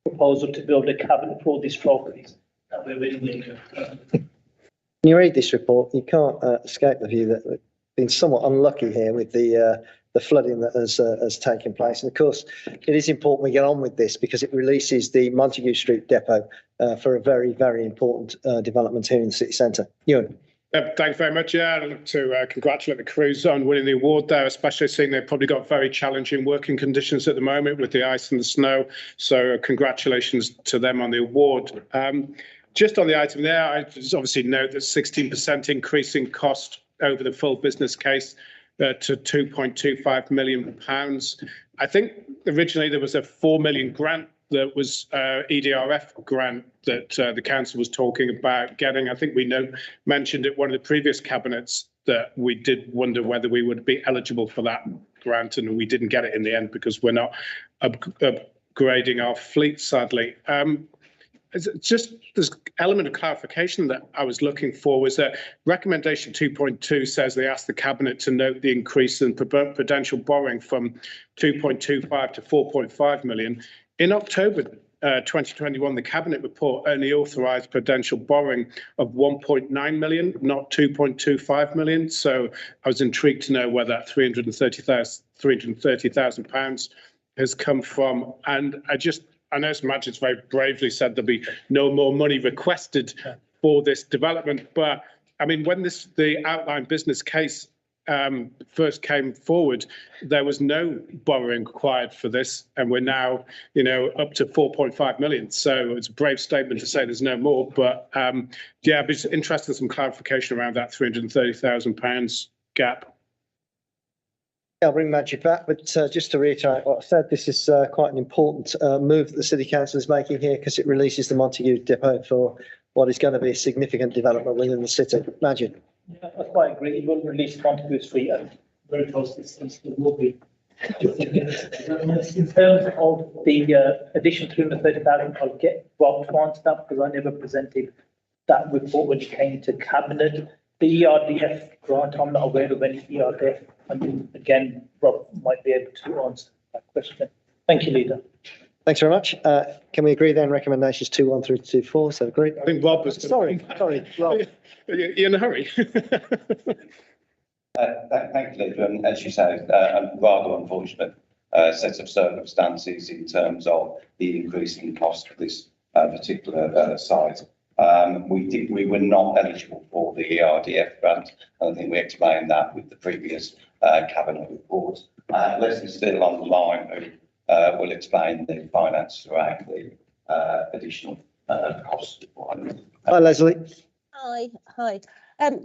[SPEAKER 9] proposal to build a cabinet for these trophies that we're really
[SPEAKER 1] When you read this report, you can't escape the view that we've been somewhat unlucky here with the flooding that has taken place. And of course, it is important we get on with this because it releases the Montague Street depot for a very, very important development here in the city centre. Ewan.
[SPEAKER 7] Thanks very much. Yeah, I'd like to congratulate the crews on winning the award there, especially seeing they've probably got very challenging working conditions at the moment with the ice and the snow. So congratulations to them on the award. Just on the item there, I just obviously note that 16% increase in cost over the full business case to £2.25 million. I think originally there was a 4 million grant that was EDRF grant that the council was talking about getting. I think we mentioned at one of the previous cabinets that we did wonder whether we would be eligible for that grant, and we didn't get it in the end because we're not upgrading our fleet, sadly. Just this element of clarification that I was looking for was that recommendation 2.2 says they asked the cabinet to note the increase in prudential borrowing from 2.25 to 4.5 million. In October 2021, the cabinet report only authorised prudential borrowing of 1.9 million, not 2.25 million. So I was intrigued to know where that £330,000 has come from. And I know Majid's very bravely said there'll be no more money requested for this development. But I mean, when the outline business case first came forward, there was no borrowing required for this, and we're now, up to 4.5 million. So it's a brave statement to say there's no more, but yeah, I'd be interested in some clarification around that £330,000 gap.
[SPEAKER 1] I'll bring Majid back, but just to reiterate what I said, this is quite an important move that the City Council is making here because it releases the Montague depot for what is going to be a significant development within the city. Majid.
[SPEAKER 9] Yeah, I quite agree. It will release Montague Street and very close distance there will be. In terms of the additional 330,000, I'll get Rob to answer that because I never presented that report when it came to Cabinet. The ERDF grant, I'm not aware of any ERDF. I mean, again, Rob might be able to answer that question. Thank you, Leader.
[SPEAKER 1] Thanks very much. Can we agree then recommendations 2.1 through to 2.4? So agreed.
[SPEAKER 7] I think Rob was.
[SPEAKER 1] Sorry, Rob.
[SPEAKER 7] You're in a hurry.
[SPEAKER 12] Thank you, Leader. And as you say, a rather unfortunate set of circumstances in terms of the increasing cost of this particular site. We were not eligible for the ERDF grant, and I think we explained that with the previous cabinet report. Leslie's still on the line, who will explain the finances around the additional costs.
[SPEAKER 1] Hi, Leslie.
[SPEAKER 17] Hi.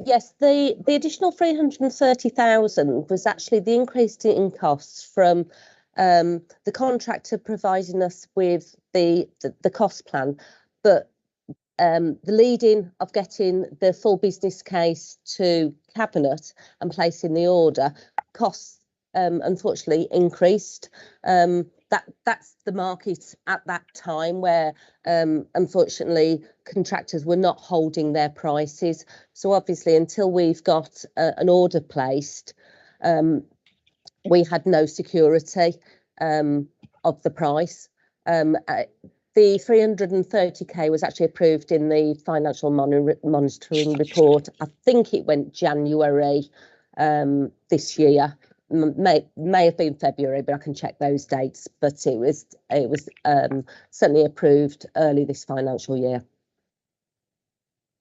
[SPEAKER 17] Yes, the additional 330,000 was actually the increase in costs from the contractor providing us with the cost plan, but the leading of getting the full business case to cabinet and placing the order costs unfortunately increased. That's the market at that time, where unfortunately contractors were not holding their prices. So obviously, until we've got an order placed, we had no security of the price. The 330k was actually approved in the financial monitoring report. I think it went January this year. May have been February, but I can check those dates. But it was certainly approved early this financial year.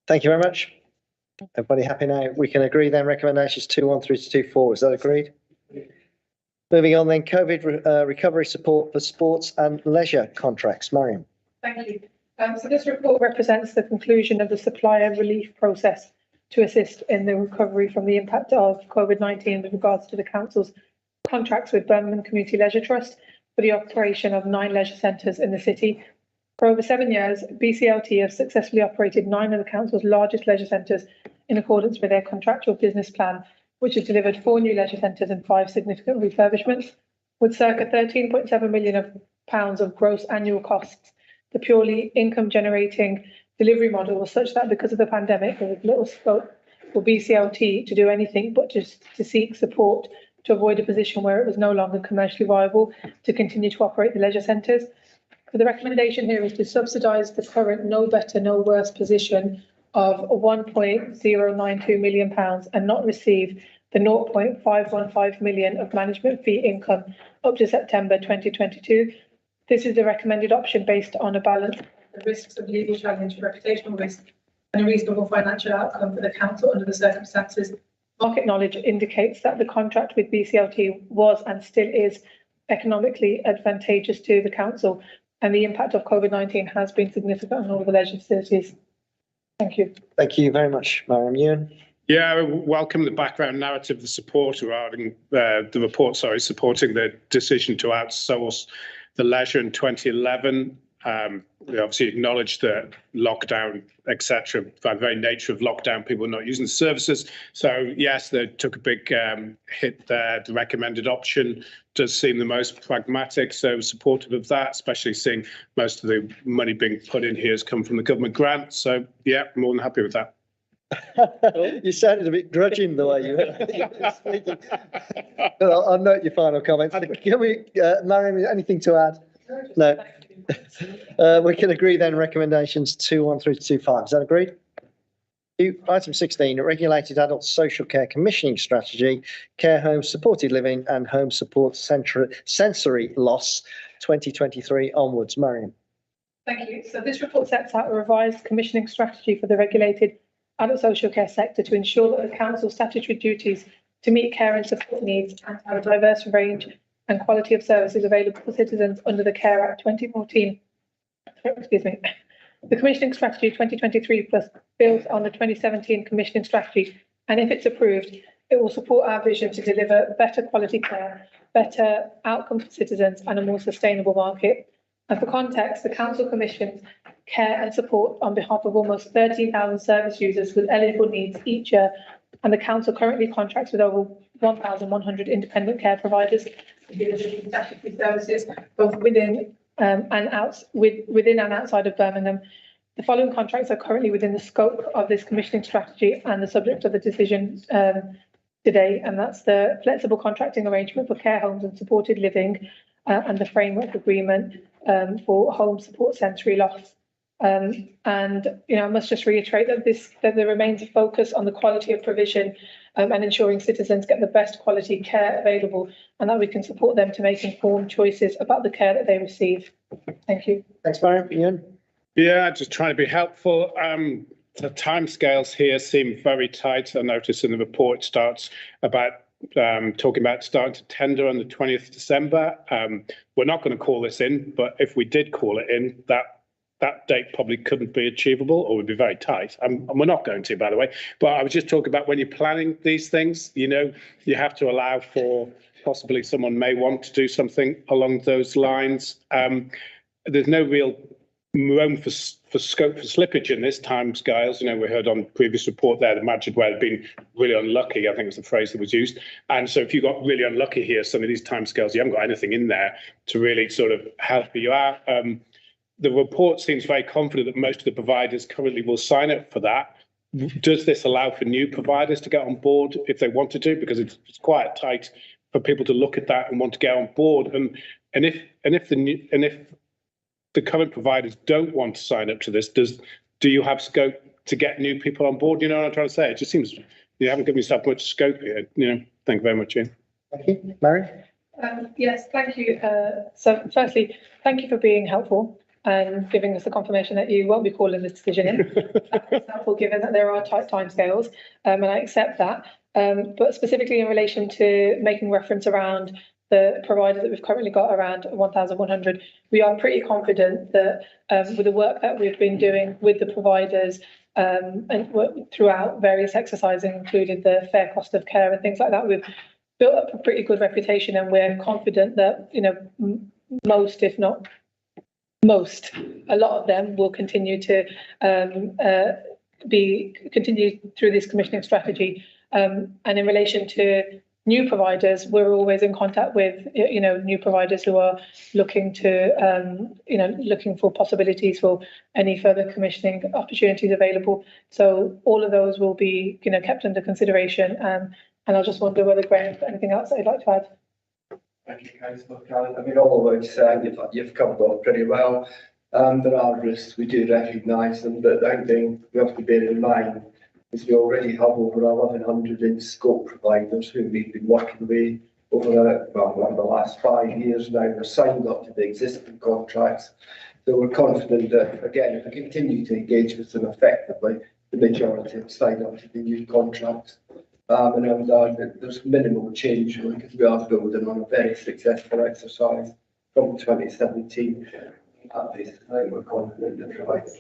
[SPEAKER 1] Thank you very much. Everybody happy now? We can agree then recommendations 2.1 through to 2.4. Is that agreed? Moving on then, COVID recovery support for sports and leisure contracts. Mariam.
[SPEAKER 2] Thank you. So this report represents the conclusion of the supplier relief process to assist in the recovery from the impact of COVID-19 with regards to the council's contracts with Birmingham Community Leisure Trust for the operation of 9 leisure centres in the city. For over 7 years, BCLT have successfully operated 9 of the council's largest leisure centres in accordance with their contractual business plan, which has delivered 4 new leisure centres and 5 significant refurbishments. With circa £13.7 million of gross annual costs, the purely income generating delivery model was such that because of the pandemic, there was little scope for BCLT to do anything but just to seek support to avoid a position where it was no longer commercially viable to continue to operate the leisure centres. So the recommendation here is to subsidise the current no better, no worse position of £1.092 million and not receive the 0.515 million of management fee income up to September 2022. This is the recommended option based on a balance of the risks of legal challenge, reputational risk, and a reasonable financial outcome for the council under the circumstances. Market knowledge indicates that the contract with BCLT was and still is economically advantageous to the council, and the impact of COVID-19 has been significant on all the leisure facilities. Thank you.
[SPEAKER 1] Thank you very much, Mariam. Ewan.
[SPEAKER 7] Yeah, I welcome the background narrative, the support regarding the report, supporting the decision to outsource the leisure in 2011. We obviously acknowledge the lockdown, etc. By the very nature of lockdown, people were not using the services. So yes, they took a big hit there. The recommended option does seem the most pragmatic, so supportive of that, especially seeing most of the money being put in here has come from the government grant. So yeah, more than happy with that.
[SPEAKER 1] You sounded a bit grudging the way you were speaking. I'll note your final comments. Can we, Mariam, anything to add? No. We can agree then recommendations 2.1 through to 2.5. Is that agreed? Item 16, regulated adult social care commissioning strategy, care homes, supported living and home support sensory loss 2023 onwards. Mariam.
[SPEAKER 2] Thank you. So this report sets out a revised commissioning strategy for the regulated adult social care sector to ensure that the council's statutory duties to meet care and support needs and have a diverse range and quality of services available for citizens under the Care Act 2014. The commissioning strategy 2023 plus builds on the 2017 commissioning strategy, and if it's approved, it will support our vision to deliver better quality care, better outcomes for citizens and a more sustainable market. And for context, the council commissions care and support on behalf of almost 13,000 service users with eligible needs each year, and the council currently contracts with over 1,100 independent care providers delivering statutory services both within and outside of Birmingham. The following contracts are currently within the scope of this commissioning strategy and the subject of the decision today, and that's the flexible contracting arrangement for care homes and supported living and the framework agreement for home support centre loss. And, you know, I must just reiterate that there remains a focus on the quality of provision and ensuring citizens get the best quality care available, and that we can support them to make informed choices about the care that they receive. Thank you.
[SPEAKER 1] Thanks, Marion. Ian?
[SPEAKER 7] Yeah, just trying to be helpful. The timescales here seem very tight. I noticed in the report it starts about talking about starting to tender on the 20th of December. We're not going to call this in, but if we did call it in, that date probably couldn't be achievable or would be very tight. And we're not going to, by the way. But I was just talking about when you're planning these things, you know, you have to allow for possibly someone may want to do something along those lines. There's no real room for scope for slippage in this timescales. You know, we heard on previous report there, the Madrid where had been really unlucky, I think was the phrase that was used. And so if you got really unlucky here, some of these timescales, you haven't got anything in there to really sort of help you out. The report seems very confident that most of the providers currently will sign up for that. Does this allow for new providers to get on board if they wanted to? Because it's quite tight for people to look at that and want to get on board. And if the current providers don't want to sign up to this, do you have scope to get new people on board? You know what I'm trying to say? It just seems you haven't given yourself much scope here. You know, thank you very much, Ian.
[SPEAKER 1] Thank you, Marion.
[SPEAKER 2] Yes, thank you. So firstly, thank you for being helpful and giving us the confirmation that you won't be calling this decision in. It's helpful given that there are tight timescales, and I accept that. But specifically in relation to making reference around the providers that we've currently got around 1,100, we are pretty confident that with the work that we've been doing with the providers and throughout various exercises, including the fair cost of care and things like that, we've built up a pretty good reputation, and we're confident that, you know, most, if not most, a lot of them will continue to continue through this commissioning strategy. And in relation to new providers, we're always in contact with, you know, new providers who are looking to, you know, looking for possibilities for any further commissioning opportunities available. So all of those will be, you know, kept under consideration. And I just wonder whether Graham's got anything else that you'd like to add.
[SPEAKER 18] Thank you, Councillor Callan. I mean, all the words you've covered off pretty well. There are risks, we do recognise them, but the thing we have to bear in mind is we already have over 1,100 in scope providers who we've been working with over the last 5 years now. They're signed up to the existing contracts. So we're confident that, again, if we continue to engage with them effectively, the majority will sign up to the new contracts. And there's minimal change because we are building on a very successful exercise from 2017. At this time, we're confident that providers.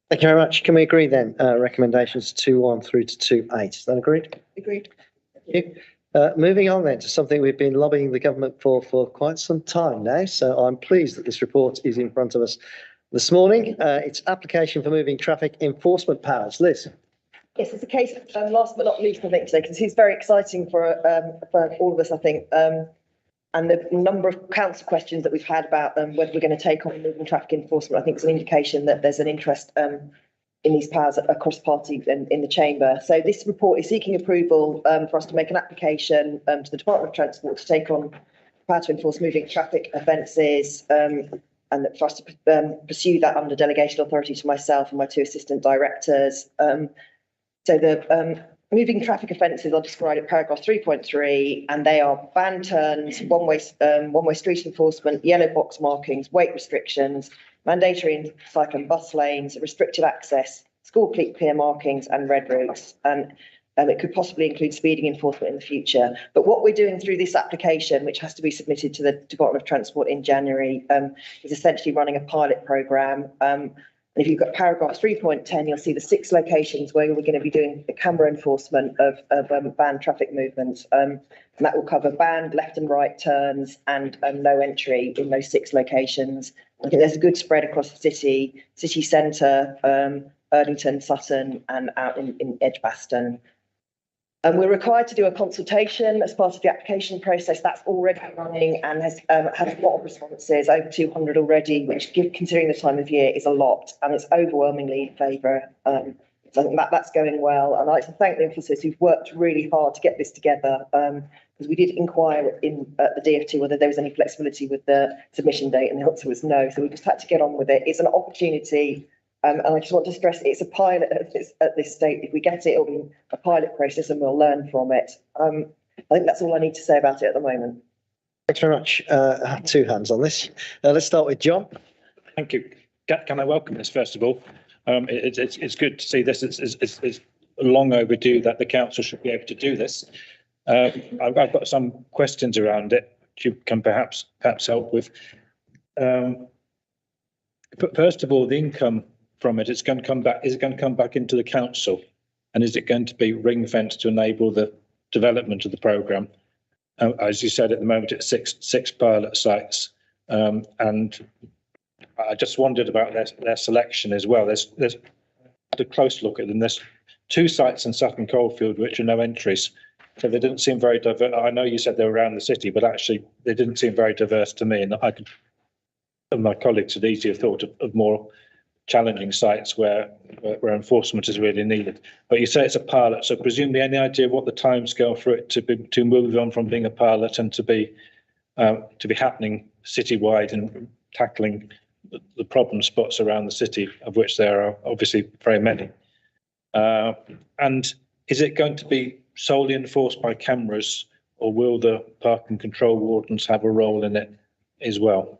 [SPEAKER 1] Thank you very much. Can we agree then? Recommendations 2.1 through to 2.8. Is that agreed?
[SPEAKER 11] Agreed.
[SPEAKER 1] Thank you. Moving on then to something we've been lobbying the government for quite some time now. So I'm pleased that this report is in front of us this morning. It's application for moving traffic enforcement powers. Liz.
[SPEAKER 11] Yes, it's a case, last but not least, I think, today, because it's very exciting for all of us, I think. And the number of council questions that we've had about whether we're going to take on moving traffic enforcement, I think is an indication that there's an interest in these powers across party in the chamber. So this report is seeking approval for us to make an application to the Department of Transport to take on power to enforce moving traffic offences, and for us to pursue that under delegation authority to myself and my 2 assistant directors. So the moving traffic offences are described in paragraph 3.3, and they are banned turns, one-way street enforcement, yellow box markings, weight restrictions, mandatory cycle and bus lanes, restricted access, school clear markings, and red routes. And it could possibly include speeding enforcement in the future. But what we're doing through this application, which has to be submitted to the Department of Transport in January, is essentially running a pilot programme. And if you've got paragraph 3.10, you'll see the 6 locations where we're going to be doing the camera enforcement of banned traffic movements. And that will cover banned left and right turns and no entry in those 6 locations. I think there's a good spread across the city centre, Erdington, Sutton, and out in Edgbaston. And we're required to do a consultation as part of the application process. That's already running and has had a lot of responses, over 200 already, which, considering the time of year, is a lot, and it's overwhelmingly in favour. So I think that's going well. And I'd like to thank the officers who've worked really hard to get this together. because we did inquire in at the DfT whether there was any flexibility with the submission date, and the answer was no. So we just had to get on with it. It's an opportunity, and I just want to stress it's a pilot at this state. If we get it, it'll be a pilot process, and we'll learn from it. I think that's all I need to say about it at the moment.
[SPEAKER 1] Thanks very much. I have two hands on this. Let's start with John.
[SPEAKER 5] Thank you. Can I welcome this first of all? It's good to see this. It's long overdue that the council should be able to do this. I've got some questions around it, which you can perhaps help with. But first of all, the income from it, it's going to come back. Is it going to come back into the council, and is it going to be ring fenced to enable the development of the programme? As you said, at the moment it's six pilot sites, and I just wondered about their selection as well. There's a close look at them. There's 2 sites in Sutton Coldfield which are no entries, so they didn't seem very diverse. I know you said they were around the city, but actually they didn't seem very diverse to me. And my colleagues had easily thought of more challenging sites where enforcement is really needed. But you say it's a pilot, so presumably any idea what the timescale for it to move on from being a pilot and to be happening citywide and tackling the problem spots around the city, of which there are obviously very many. And is it going to be solely enforced by cameras, or will the park and control wardens have a role in it as well?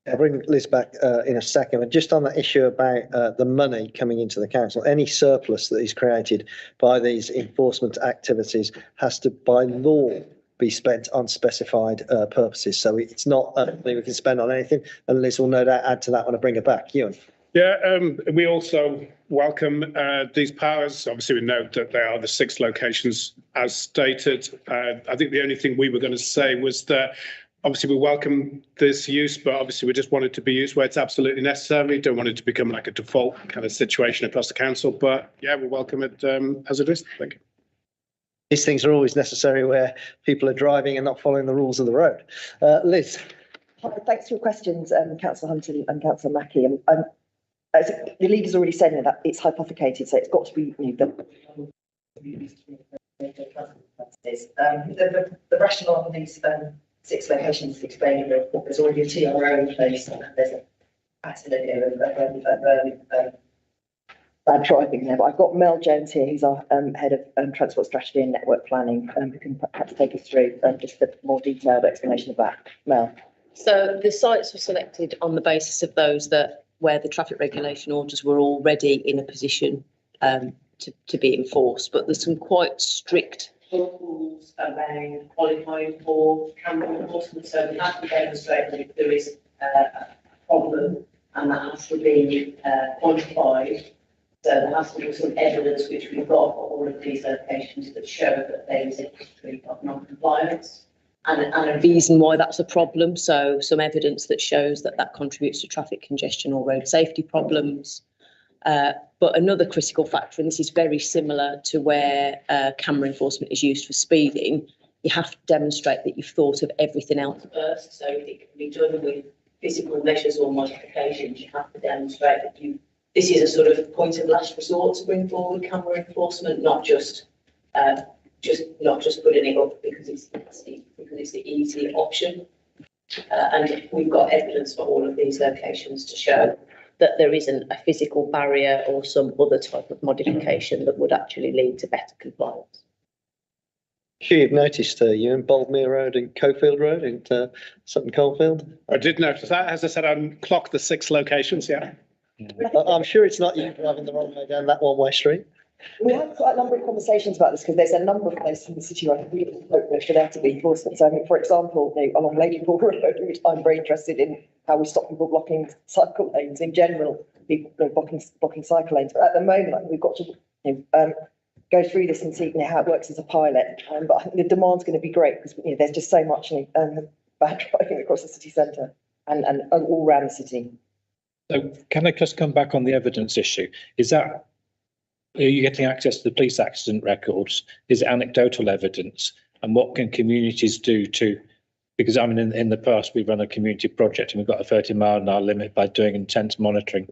[SPEAKER 1] I'll bring Liz back in a second, but just on that issue about the money coming into the council, any surplus that is created by these enforcement activities has to, by law, be spent on specified purposes. So it's not something we can spend on anything, and Liz will no doubt add to that when I bring her back. Ewan.
[SPEAKER 7] Yeah, we also welcome these powers. Obviously, we note that they are the 6 locations as stated. I think the only thing we were going to say was that obviously we welcome this use, but obviously we just want it to be used where it's absolutely necessary. We don't want it to become like a default kind of situation across the council. But yeah, we welcome it as it is. Thank you.
[SPEAKER 1] These things are always necessary where people are driving and not following the rules of the road. Liz.
[SPEAKER 11] Hi, thanks for your questions, Councillor Hunt and Councillor Mackie. As the leader's already said that it's hypothecated, so it's got to be the rationale for these 6 locations is explained in the report. There's already a TRO in place, and there's a pattern here of bad driving there. But I've got Mel Jones here, who's our head of transport strategy and network planning, who can perhaps take us through just a more detailed explanation of that. Mel.
[SPEAKER 19] So the sites were selected on the basis of those where the traffic regulation orders were already in a position to be enforced, but there's some quite strict rules around qualifying for camera enforcement. So we have to demonstrate that if there is a problem, and that has to be quantified. So there has to be some evidence, which we've got for all of these locations, that show that there is a history of non-compliance. And a reason why that's a problem. So some evidence that shows that contributes to traffic congestion or road safety problems. But another critical factor, and this is very similar to where camera enforcement is used for speeding, you have to demonstrate that you've thought of everything else first. So if it can be done with physical measures or modifications, you have to demonstrate that this is a sort of point of last resort to bring forward camera enforcement, not just putting it up because it's the easy option. And we've got evidence for all of these locations to show that there isn't a physical barrier or some other type of modification that would actually lead to better compliance.
[SPEAKER 1] Sure, you've noticed you in Boldmere Road and Cofield Road in Sutton Coldfield.
[SPEAKER 7] I did notice that. As I said, I clocked the 6 locations. Yeah.
[SPEAKER 1] I'm sure it's not you driving the wrong way down that one-way street.
[SPEAKER 11] We had quite a number of conversations about this because there's a number of places in the city where I really hope there should have to be enforcement. So, I mean, for example, along Ladypool Road, I'm very interested in how we stop people blocking cycle lanes in general, people blocking cycle lanes. But at the moment, we've got to go through this and see how it works as a pilot. But I think the demand's going to be great because there's just so much bad driving across the city centre and all around the city.
[SPEAKER 5] So can I just come back on the evidence issue? Are you getting access to the police accident records? Is it anecdotal evidence? And what can communities do because I mean, in the past, we've run a community project and we've got a 30-mile-an-hour limit by doing intense monitoring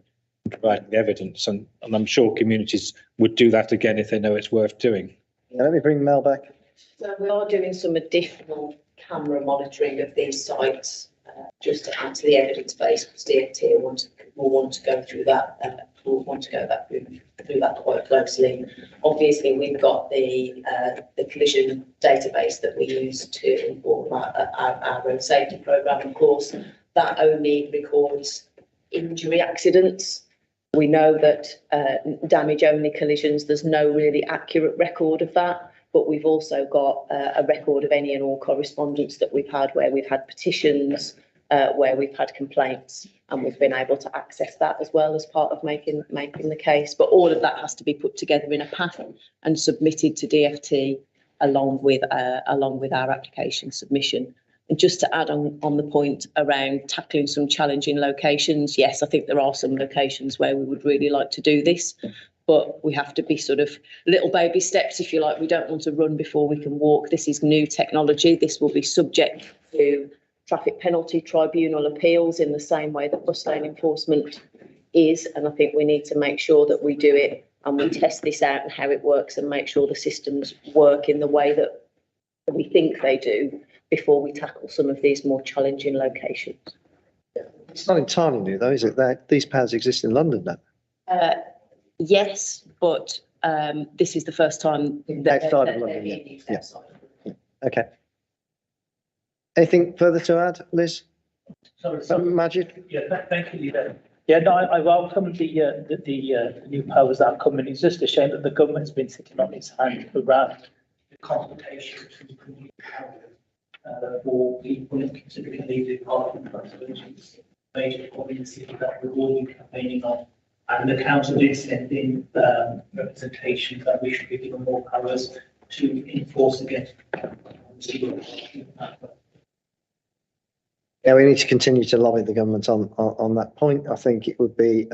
[SPEAKER 5] and providing evidence. And I'm sure communities would do that again if they know it's worth doing.
[SPEAKER 1] Yeah, let me bring Mel back.
[SPEAKER 19] So we are doing some additional camera monitoring of these sites, just to add to the evidence base, because DfT will want to go through that, will want to go through that quite closely. Obviously, we've got the collision database that we use to inform our road safety programme. Of course, that only records injury accidents. We know that damage-only collisions, there's no really accurate record of that, but we've also got a record of any and all correspondence that we've had, where we've had petitions, where we've had complaints, and we've been able to access that as well as part of making the case. But all of that has to be put together in a pack and submitted to DfT along with our application submission. And just to add on the point around tackling some challenging locations, yes, I think there are some locations where we would really like to do this, but we have to be sort of little baby steps, if you like. We don't want to run before we can walk. This is new technology. This will be subject to traffic penalty tribunal appeals in the same way that bus lane enforcement is. And I think we need to make sure that we do it and we test this out and how it works and make sure the systems work in the way that we think they do before we tackle some of these more challenging locations.
[SPEAKER 1] It's not entirely new though, is it? These pads exist in London now.
[SPEAKER 19] Yes, but this is the first time that
[SPEAKER 1] Outside of London, yeah. Okay. Anything further to add, Liz? Majid?
[SPEAKER 9] Yeah, thank you, Leader. Yeah, no, I welcome the new powers that are coming. It's just a shame that the government's been sitting on its hands around the consultation between the new powers for people considering leaving Parliament. Major policy that we've all been campaigning on, and the council is sending representation that we should be given more powers to enforce against.
[SPEAKER 1] Yeah, we need to continue to lobby the government on that point. I think it would be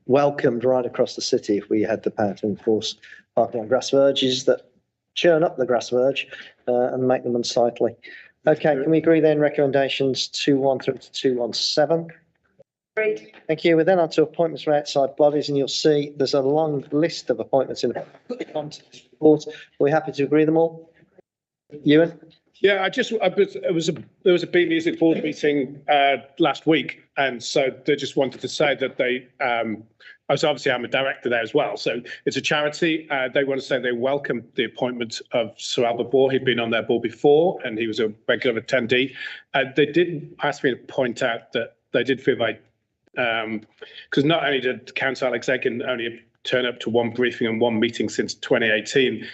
[SPEAKER 1] welcomed right across the city if we had the power to enforce parking on grass verges that churn up the grass verge and make them unsightly. Okay, can we agree then recommendations 2.1 through to 2.17?
[SPEAKER 19] Great.
[SPEAKER 1] Thank you. We're then on to appointments for outside bodies, and you'll see there's a long list of appointments in the report. We're happy to agree them all. Ewan?
[SPEAKER 7] Yeah, there was a Beat Music board meeting last week, and so they just wanted to say that they, obviously I'm a director there as well, so it's a charity. They want to say they welcomed the appointment of Sir Albert Bohr. He'd been on their board before, and he was a regular attendee. They did ask me to point out that they did feel like, because not only did Councillor Alex Aiken only turn up to one briefing and one meeting since 2018,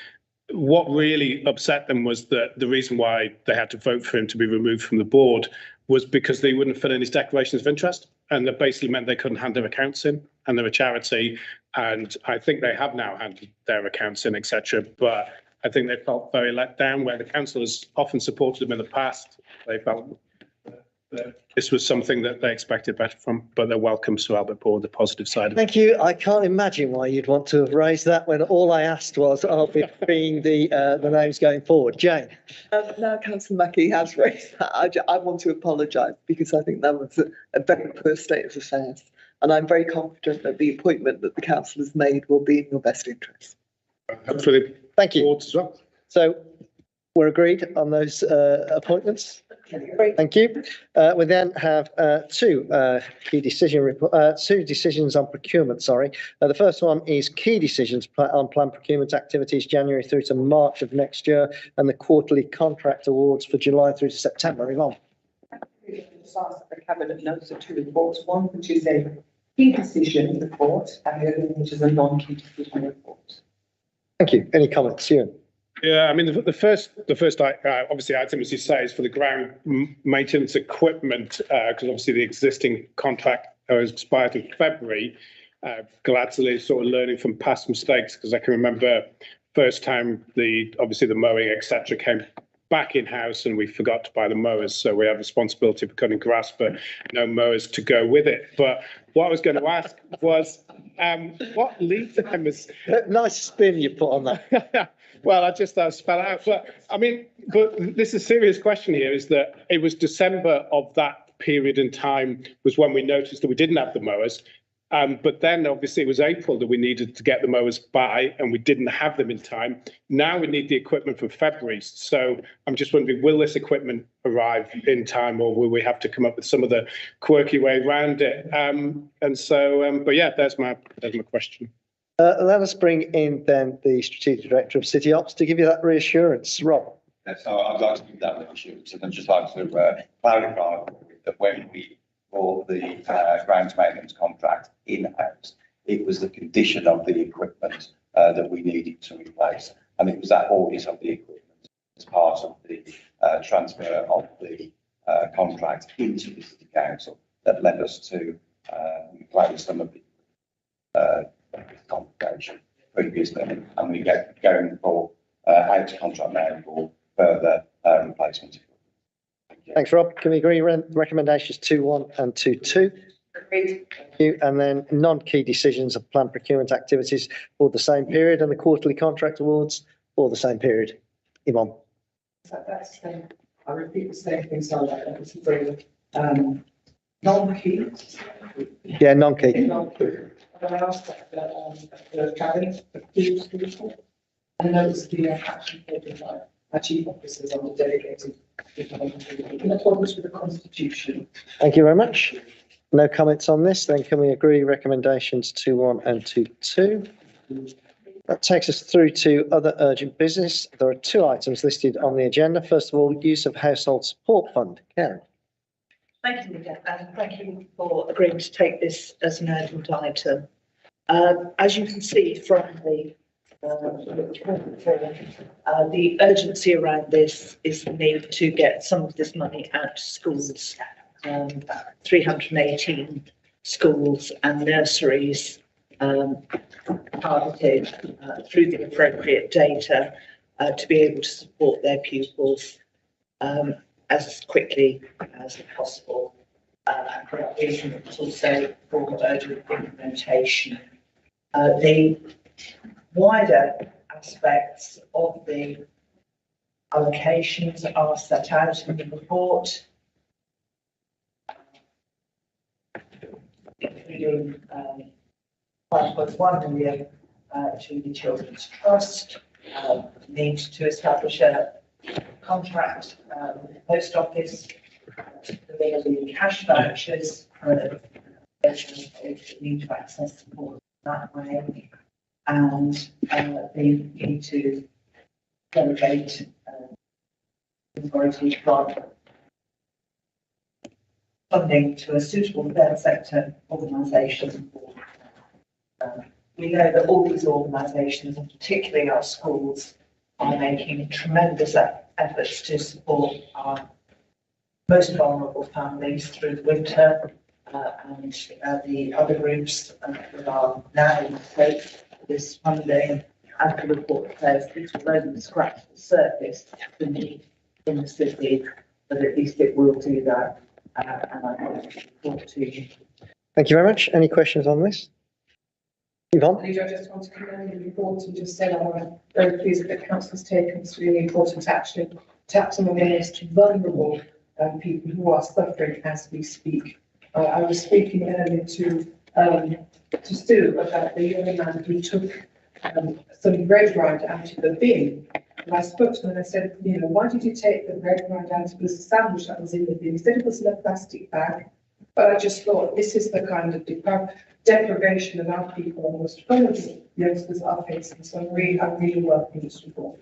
[SPEAKER 7] what really upset them was that the reason why they had to vote for him to be removed from the board was because they wouldn't fill in his declarations of interest, and that basically meant they couldn't hand their accounts in, and they're a charity, and I think they have now handed their accounts in, etc. But I think they felt very let down, where the council has often supported them in the past. They felt that this was something that they expected better from, but they're welcome to Albert Bohr, the positive side of it.
[SPEAKER 1] Thank you. I can't imagine why you'd want to have raised that when all I asked was being the names going forward. Jane?
[SPEAKER 20] Now Councillor Mackie has raised that, I want to apologise, because I think that was a very poor state of affairs. And I'm very confident that the appointment that the council has made will be in your best interest.
[SPEAKER 7] Hopefully.
[SPEAKER 1] Thank you.
[SPEAKER 7] As well.
[SPEAKER 1] So we're agreed on those appointments. Thank you. We then have two decisions on procurement. Sorry. The first one is key decisions on planned procurement activities January through to March of next year, and the quarterly contract awards for July through to September. Yvonne?
[SPEAKER 13] Just ask that the cabinet notes the two reports, one which is a key decision report and the other one which is a non-key decision report.
[SPEAKER 1] Thank you. Any comments, Ewan?
[SPEAKER 7] Yeah, I mean, the first obviously item, as you say, is for the ground maintenance equipment, because obviously the existing contract expired in February. Gladly sort of learning from past mistakes, because I can remember first time obviously the mowing, etc., came back in house and we forgot to buy the mowers, so we have responsibility for cutting grass, but no mowers to go with it. But what I was going to ask was, what lead time is?
[SPEAKER 1] Nice spin you put on that.
[SPEAKER 7] Well, I just spell out, but I mean, this is a serious question here, is that it was December of that period in time was when we noticed that we didn't have the mowers. But then obviously it was April that we needed to get the mowers by and we didn't have them in time. Now we need the equipment for February. So I'm just wondering, will this equipment arrive in time or will we have to come up with some of the quirky way around it? But yeah, there's my question.
[SPEAKER 1] Let us bring in then the Strategic Director of City Ops to give you that reassurance. Rob.
[SPEAKER 12] So I'd like to give that reassurance, and I'd just like to clarify that when we bought the grounds maintenance contract in-house, it was the condition of the equipment that we needed to replace, and it was that audit of the equipment as part of the transfer of the contract into the City Council that led us to replace some of the complication previously, and we get going for out to contract now for further replacement.
[SPEAKER 1] Thanks, Rob. Can we agree recommendations 2.1 and 2.2? Agreed. Thank you. And then non-key decisions of planned procurement activities for the same period and the quarterly contract awards for the same period. Yvonne.
[SPEAKER 13] That's I repeat the same thing, so that was agree. Non-key.
[SPEAKER 1] Yeah, non-key.
[SPEAKER 13] Non-key. I asked that the cabinet, I noticed the action taken by our chief officers on the delegated in accordance with the constitution.
[SPEAKER 1] Thank you very much. No comments on this, then can we agree recommendations 2.1 and 2.2? That takes us through to other urgent business. There are two items listed on the agenda. First of all, use of household support fund. Karen.
[SPEAKER 3] Thank you, Nick, and thank you for agreeing to take this as an urgent item. As you can see from the urgency around this is the need to get some of this money out to schools. 318 schools and nurseries targeted through the appropriate data to be able to support their pupils as quickly as possible. And for that reason, it's also for urgent implementation. The wider aspects of the allocations are set out in the report, including 5.1 million to the Children's Trust, need to establish a contract with the Post Office to deliver the cash vouchers, need to access support that way, and they need to delegate authority from funding to a suitable third sector organisation. We know that all these organisations, and particularly our schools, are making tremendous efforts to support our most vulnerable families through the winter, and the other groups that are now in scope for this funding. And the report says this will only scratch the surface of the need in the city, but at least it will do that. And I look to you.
[SPEAKER 1] Thank you very much. Any questions on this? Yvonne?
[SPEAKER 13] I just want to commend the report and just say I'm very pleased that the council has taken this really important action to tap some of the most vulnerable people who are suffering as we speak. I was speaking earlier to Stu about the young man who took some red rind out of the bin. And I spoke to him and I said, why did you take the red rind out of the sandwich that was in the bin? He said it was in a plastic bag. But I just thought this is the kind of deprivation that our people are most vulnerable youngsters are facing. So I'm really welcome this report.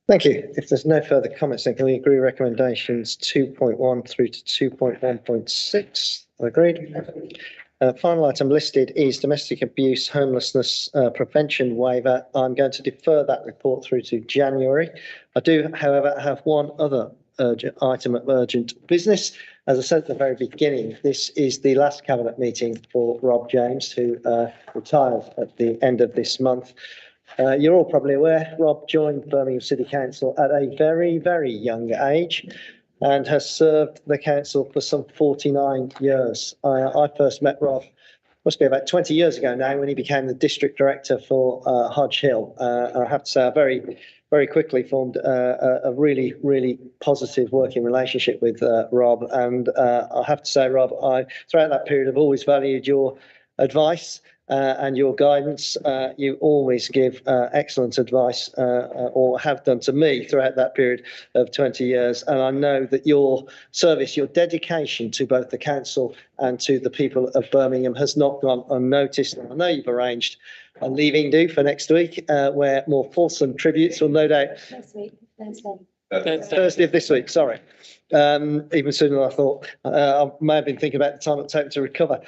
[SPEAKER 1] Thank you. If there's no further comments, then can we agree recommendations 2.1 through to 2.1.6? Agreed. Final item listed is domestic abuse, homelessness prevention waiver. I'm going to defer that report through to January. I do, however, have one other item of urgent business. As I said at the very beginning, this is the last cabinet meeting for Rob James, who retires at the end of this month. You're all probably aware, Rob joined Birmingham City Council at a very, very young age and has served the council for some 49 years. I first met Rob, must be about 20 years ago now, when he became the district director for Hodge Hill. I have to say, I very, very quickly formed a really, really positive working relationship with Rob. And I have to say, Rob, throughout that period, I've always valued your advice and your guidance. You always give excellent advice, or have done to me throughout that period of 20 years. And I know that your service, your dedication to both the council and to the people of Birmingham has not gone unnoticed. And I know you've arranged a leaving do for next week, where more fulsome tributes will no doubt.
[SPEAKER 14] Next week, Thursday.
[SPEAKER 1] Thursday of this week, sorry. Even sooner than I thought. I may have been thinking about the time it took to recover.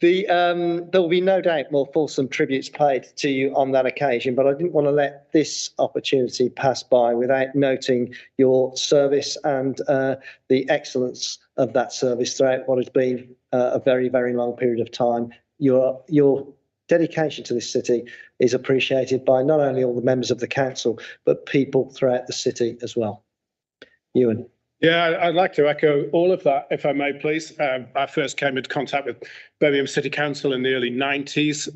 [SPEAKER 1] There will be no doubt more fulsome tributes paid to you on that occasion, but I didn't want to let this opportunity pass by without noting your service and the excellence of that service throughout what has been a very, very long period of time. Your dedication to this city is appreciated by not only all the members of the council, but people throughout the city as well. Ewan.
[SPEAKER 7] Yeah, I'd like to echo all of that, if I may, please. I first came into contact with Birmingham City Council in the early 90s.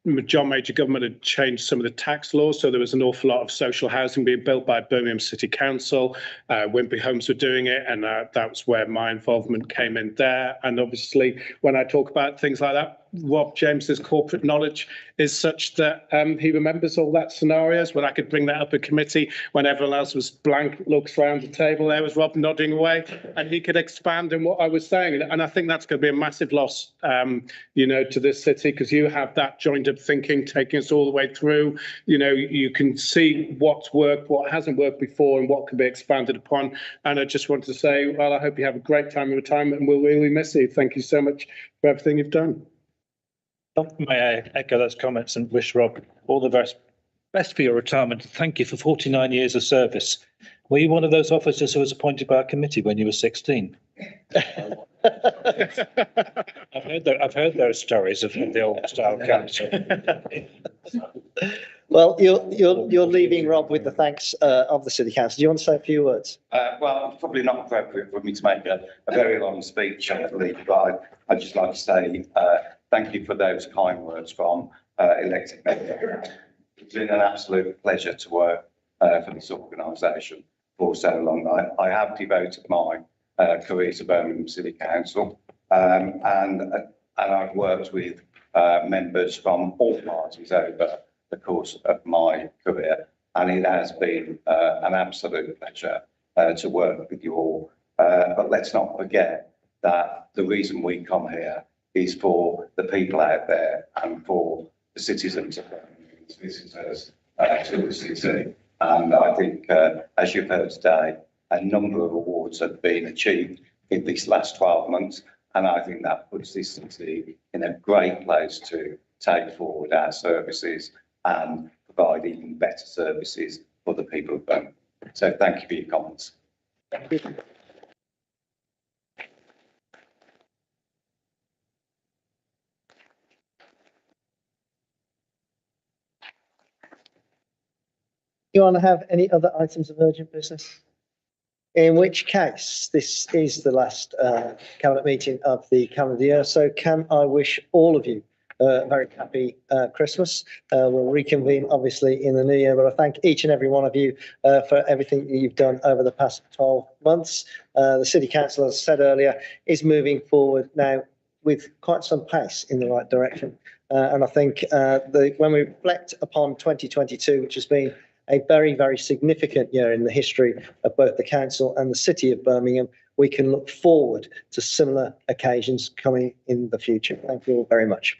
[SPEAKER 7] The John Major government had changed some of the tax laws, so there was an awful lot of social housing being built by Birmingham City Council. Wimpy Homes were doing it, and that was where my involvement came in there. And obviously, when I talk about things like that, Rob James's corporate knowledge is such that he remembers all that scenarios. When I could bring that up in committee, when everyone else was blank looks around the table, there was Rob nodding away, and he could expand on what I was saying. And I think that's going to be a massive loss, to this city, because you have that joined up thinking taking us all the way through. You can see what's worked, what hasn't worked before, and what can be expanded upon. And I just want to say, well, I hope you have a great time in retirement, and we'll really miss you. Thank you so much for everything you've done.
[SPEAKER 5] May I echo those comments and wish Rob all the best for your retirement. Thank you for 49 years of service. Were you one of those officers who was appointed by a committee when you were 16? I've heard those stories of the old style council.
[SPEAKER 1] Well, you're leaving, Rob, with the thanks of the City Council. Do you want to say a few words?
[SPEAKER 12] Well, it's probably not appropriate for me to make a very long speech, I believe, but I'd just like to say thank you for those kind words from elected members. It's been an absolute pleasure to work for this organisation for so long. I have devoted my career to Birmingham City Council, and I've worked with members from all parties over the course of my career, and it has been an absolute pleasure to work with you all. But let's not forget that the reason we come here is for the people out there and for the citizens of Birmingham, visitors to the city. And I think, as you've heard today, a number of awards have been achieved in these last 12 months. And I think that puts this city in a great place to take forward our services and provide even better services for the people of Birmingham. So thank you for your comments.
[SPEAKER 1] Thank you. Do you want to have any other items of urgent business? In which case, this is the last Cabinet meeting of the calendar year. So can I wish all of you a very happy Christmas. We'll reconvene, obviously, in the new year, but I thank each and every one of you for everything that you've done over the past 12 months. The City Council, as I said earlier, is moving forward now with quite some pace in the right direction. And I think when we reflect upon 2022, which has been a very, very significant year in the history of both the council and the city of Birmingham, we can look forward to similar occasions coming in the future. Thank you all very much.